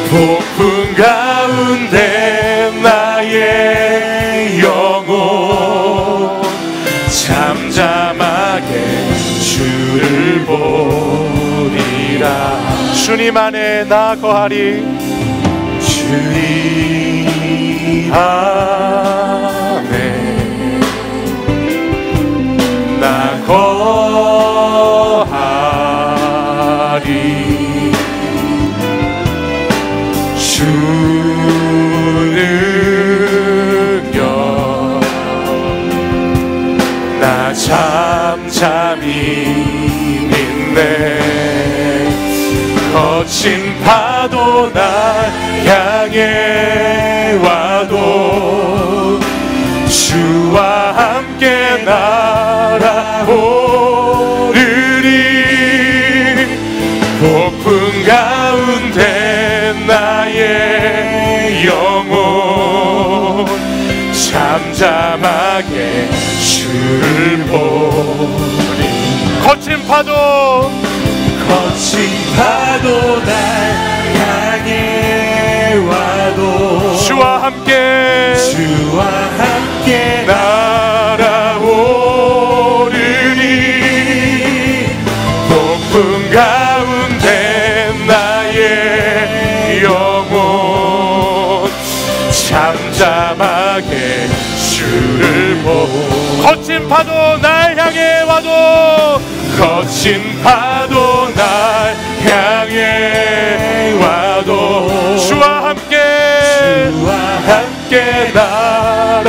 폭풍 가운데 나의 영혼 잠잠하게 주를 보리라. 주님 안에 나 거하리. 주님 안에 나 거하리. 주 능력 나 잠잠히 믿네. 거친 파도 날 향해 와도 주와 함께 날아오르리. 폭풍 가운데 나의 영혼 잠잠하게 주를 보리. 거친 파도 날 향해 와도 주와 함께 날아오르리. 폭풍 가운데 나의 영혼 잠잠하게 주를 보리. 거친 파도 날 향해 와도 거친 파도 날 향해 와도 주와 함께 날아오르리.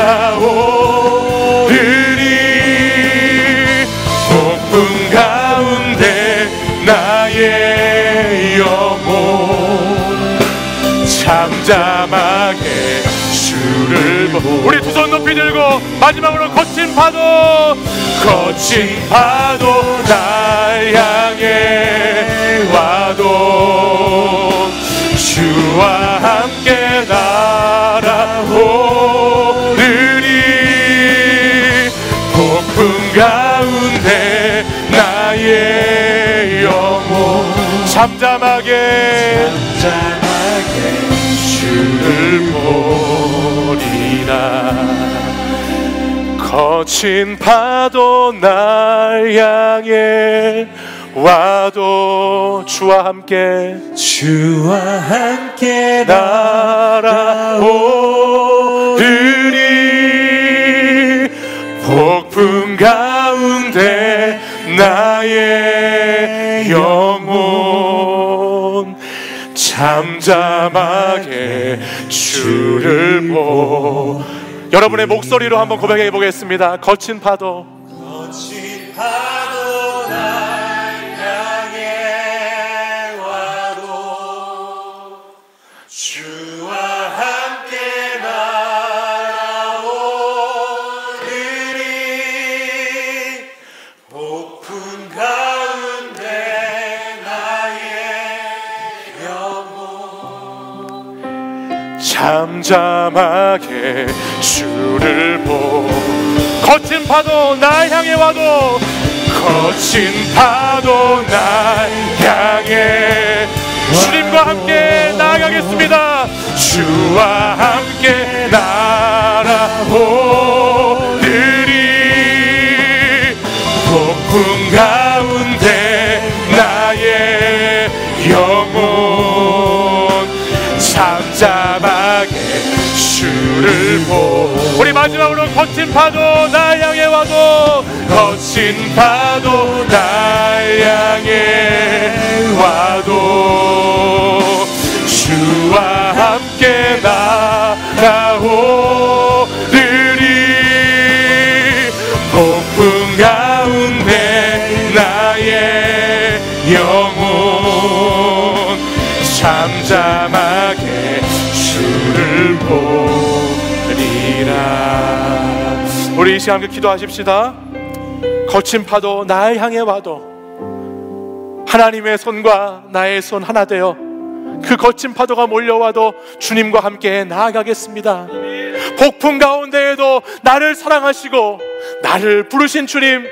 폭풍 가운데 나의 영혼 잠잠하게 주를 보리. 우리 두 손 높이 들고 마지막으로 거친 파도 날 향해 와도 주와 함께 날아오르리. 폭풍 가운데 나의 영혼 잠잠하게 주를 보리라. 거친 파도 날 향해 와도 주와 함께 날아오르리. 폭풍 가운데 나의 영혼 잠잠하게 주를 보. 여러분의 목소리로 한번 고백해 보겠습니다. 거친 파도 날 향해 주와 함께 날아오리니 폭풍 가운데 나의 영혼 잠잠하게 주를 거친 파도 날 향해 와도 거친 파도 날 향해 주님과 함께 나아가겠습니다. 주와 함께 날아오리니 폭풍 가운데 나의 영혼 잠잠하게 주를 우리 마지막으로 거친 파도 날 향해 와도 거친 파도 날 향해 와도 주와 함께 날아오리니 폭풍 가운데 나의 영혼 잠잠하게 주를 우리 이 시간 함께 기도하십시다. 거친 파도 날 향해 와도 하나님의 손과 나의 손 하나 되어 그 거친 파도가 몰려와도 주님과 함께 나아가겠습니다. 폭풍 가운데에도 나를 사랑하시고 나를 부르신 주님,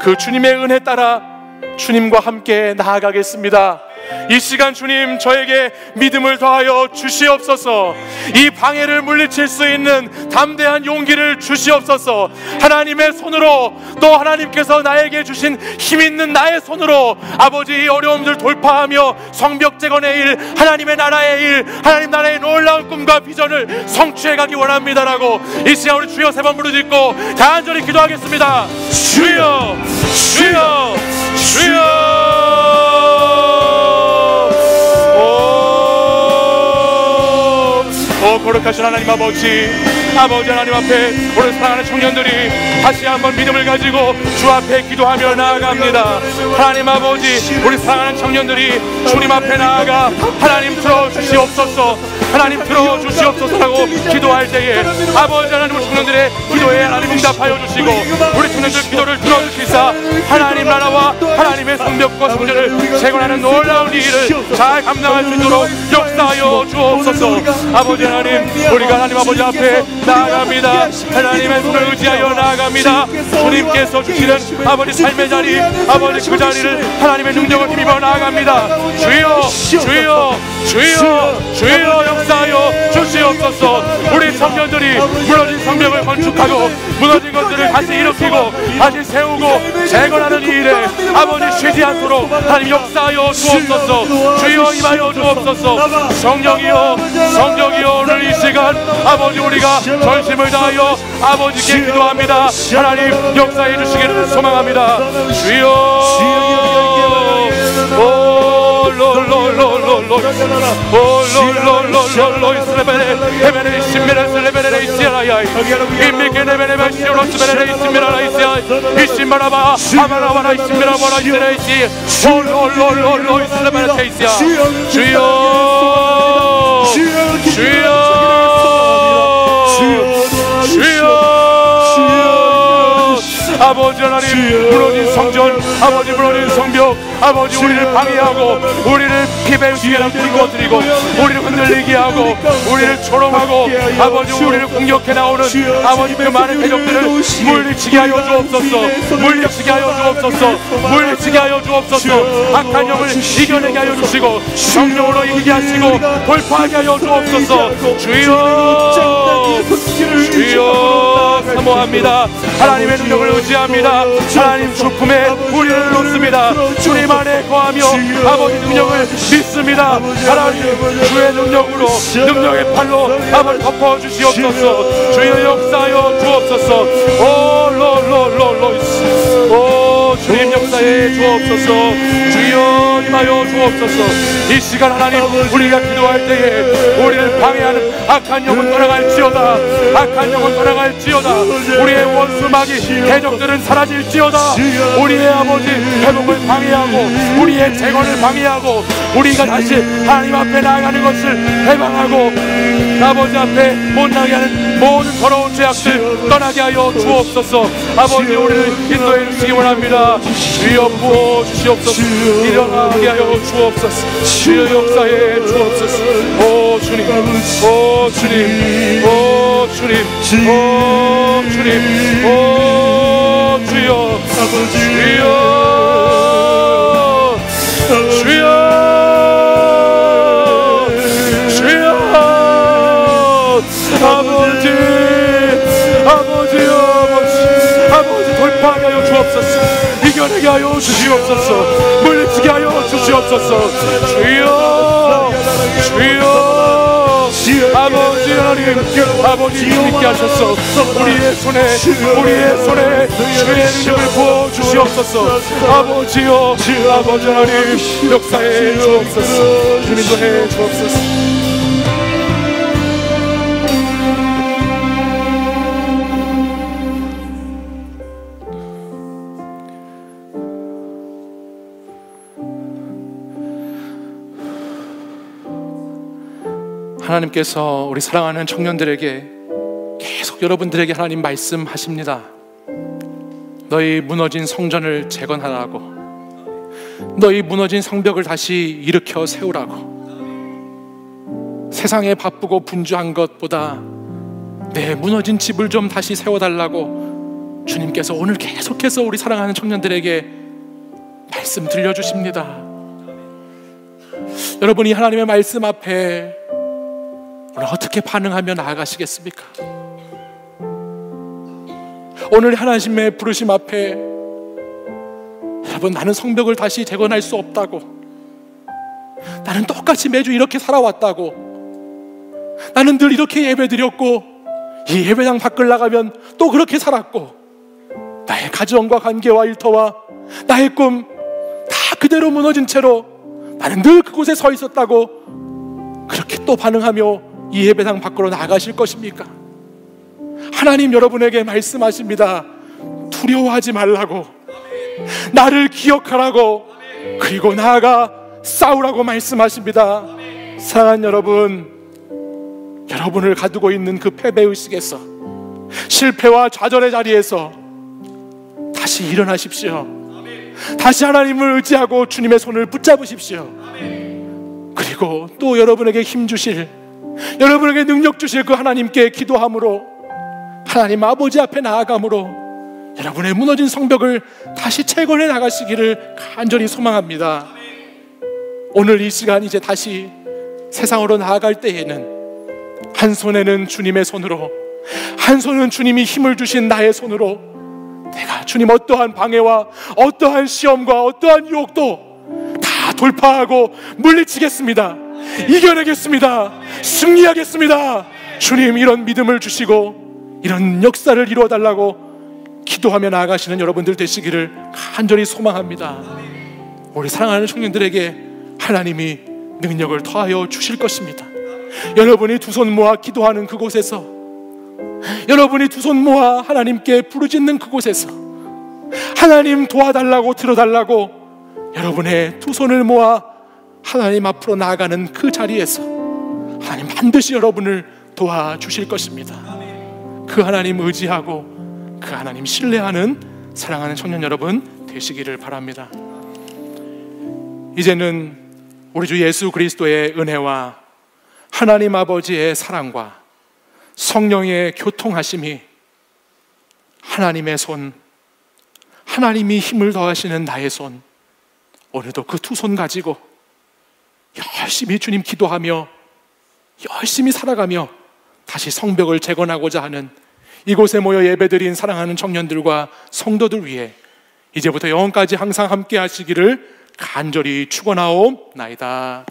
그 주님의 은혜 따라 주님과 함께 나아가겠습니다. 이 시간 주님 저에게 믿음을 더하여 주시옵소서. 이 방해를 물리칠 수 있는 담대한 용기를 주시옵소서. 하나님의 손으로, 또 하나님께서 나에게 주신 힘있는 나의 손으로 아버지 이 어려움들 돌파하며 성벽 재건의 일, 하나님의 나라의 일, 하나님 나라의 놀라운 꿈과 비전을 성취해가기 원합니다라고 이 시간 우리 주여 세 번 부르짖고 간절히 기도하겠습니다. 주여 주여 주여. 거룩하신 하나님 아버지 하나님 앞에 오늘 사랑하는 청년들이 다시 한번 믿음을 가지고 주 앞에 기도하며 나아갑니다. 하나님 아버지 우리 사랑하는 청년들이 주님 앞에 나아가 하나님 들어주시옵소서, 하나님 들어주시옵소서라고 기도할 때에 아버지 하나님 우리 청년들의 기도에 하나님 응답하여 주시고 우리 청년들 기도를 들어주시사 하나님 나라와 하나님의 성벽과 성전을 재건하는 놀라운 일을 잘 감당할 수 있도록 역사하여 주옵소서. 아버지 하나님 우리가 하나님 아버지 앞에 나아갑니다. 하나님의 손을 의지하여 나아갑니다. 주님께서 주시는 아버지 삶의 자리, 아버지 그 자리를 하나님의 능력을 힘입어 나아갑니다. 주여 주여 주여 주여 역사하여 주시옵소서. 우리 청년들이 무너진 성벽을 건축하고 무너진 것들을 다시 일으키고 다시 세우고 재건하는 이 일에 아버지 쉬지 않도록 하나님 역사하여 주옵소서. 주여 임하여 주옵소서. 성령이여 성령이여 오늘 이 시간 아버지 우리가 전심을 다하여 아버지께 기도합니다. 하나님 역사해 주시기를 소망합니다. 주여 아버지 하나님 무너진 성전, 아버지 무너진 성벽, 아버지 우리를 방해하고 우리를 피배우시게 무너뜨리고 우리를 흔들리게 하고 우리를 조롱하고 아버지 우리를 공격해 나오는 아버지 그 많은 대적들을 물리치게 하여 주옵소서. 물리치게 하여 주옵소서. 물리치게 하여 주옵소서. 악한 영을 이겨내게 하여 주시고 성령으로 이기게 하시고 돌파하게 하여 주옵소서. 주여 주여 사모합니다. 하나님의 능력을 의지합니다. 하나님 주품에 우리를 놓습니다. 주님 안에 거하며 아버지 능력을 믿습니다. 하나님 주의 능력으로 능력의 팔로 아버지 덮어주시옵소서. 주여 역사하여 주옵소서. 오 주님 역사해 주옵소서. 주여 임하여 주옵소서. 이 시간 하나님 우리가 기도할 때에 우리를 방해하는 악한 영은 떠나갈지어다. 악한 영은 떠나갈지어다. 우리의 원수 마귀 대적들은 사라질지어다. 우리의 아버지 회복을 방해하고 우리의 재건을 방해하고 우리가 다시 하나님 앞에 나아가는 것을 해방하고 아버지 앞에 못나게 하는 모든 더러운 죄악들 떠나게 하여 주옵소서. 아버지, 우리를 인도해 주시기 원합니다. 주여 부어주시옵소서. 일어나게 하여 주옵소서. 주여 역사해 주옵소서. 오 주님, 오 주님, 오 주님, 오 주님, 오 주여, 주여, 주여, 아버지, 아버지 돌파하게 하여 주옵소서. 이겨내게 하여 주시옵소서. 물리치게 하여 주시옵소서. 주여, 주여, 아버지 하나님, 아버지 믿게 하셔서 우리의 손에 주의 능력을 부어 주시옵소서. 아버지여, 아버지 하나님 역사해 주옵소서. 주님도 해 주옵소서. 하나님께서 우리 사랑하는 청년들에게 계속 여러분들에게 하나님 말씀하십니다. 너희 무너진 성전을 재건하라고, 너희 무너진 성벽을 다시 일으켜 세우라고. 세상에 바쁘고 분주한 것보다 내 무너진 집을 좀 다시 세워달라고 주님께서 오늘 계속해서 우리 사랑하는 청년들에게 말씀 들려주십니다. 여러분이 하나님의 말씀 앞에 오늘 어떻게 반응하며 나아가시겠습니까? 오늘 하나님의 부르심 앞에 여러분, 나는 성벽을 다시 재건할 수 없다고, 나는 똑같이 매주 이렇게 살아왔다고, 나는 늘 이렇게 예배드렸고 이 예배당 밖을 나가면 또 그렇게 살았고, 나의 가정과 관계와 일터와 나의 꿈 다 그대로 무너진 채로 나는 늘 그곳에 서 있었다고 그렇게 또 반응하며 이 예배당 밖으로 나가실 것입니까? 하나님 여러분에게 말씀하십니다. 두려워하지 말라고, 나를 기억하라고, 그리고 나아가 싸우라고 말씀하십니다. 사랑하는 여러분, 여러분을 가두고 있는 그 패배의식에서, 실패와 좌절의 자리에서 다시 일어나십시오. 다시 하나님을 의지하고 주님의 손을 붙잡으십시오. 그리고 또 여러분에게 힘 주실, 여러분에게 능력 주실 그 하나님께 기도함으로, 하나님 아버지 앞에 나아감으로 여러분의 무너진 성벽을 다시 채권해 나가시기를 간절히 소망합니다. 오늘 이 시간 이제 다시 세상으로 나아갈 때에는 한 손에는 주님의 손으로, 한 손은 주님이 힘을 주신 나의 손으로 내가 주님 어떠한 방해와 어떠한 시험과 어떠한 유혹도 다 돌파하고 물리치겠습니다. 이겨내겠습니다. 승리하겠습니다. 주님, 이런 믿음을 주시고 이런 역사를 이루어달라고 기도하며 나아가시는 여러분들 되시기를 간절히 소망합니다. 우리 사랑하는 청년들에게 하나님이 능력을 더하여 주실 것입니다. 여러분이 두 손 모아 기도하는 그곳에서, 여러분이 두 손 모아 하나님께 부르짖는 그곳에서, 하나님 도와달라고 들어달라고 여러분의 두 손을 모아 하나님 앞으로 나아가는 그 자리에서 하나님 반드시 여러분을 도와주실 것입니다. 그 하나님 의지하고 그 하나님 신뢰하는 사랑하는 청년 여러분 되시기를 바랍니다. 이제는 우리 주 예수 그리스도의 은혜와 하나님 아버지의 사랑과 성령의 교통하심이, 하나님의 손, 하나님이 힘을 더하시는 나의 손, 오늘도 그 두 손 가지고 열심히 주님 기도하며 열심히 살아가며 다시 성벽을 재건하고자 하는 이곳에 모여 예배드린 사랑하는 청년들과 성도들 위해 이제부터 영원까지 항상 함께 하시기를 간절히 축원하옵나이다.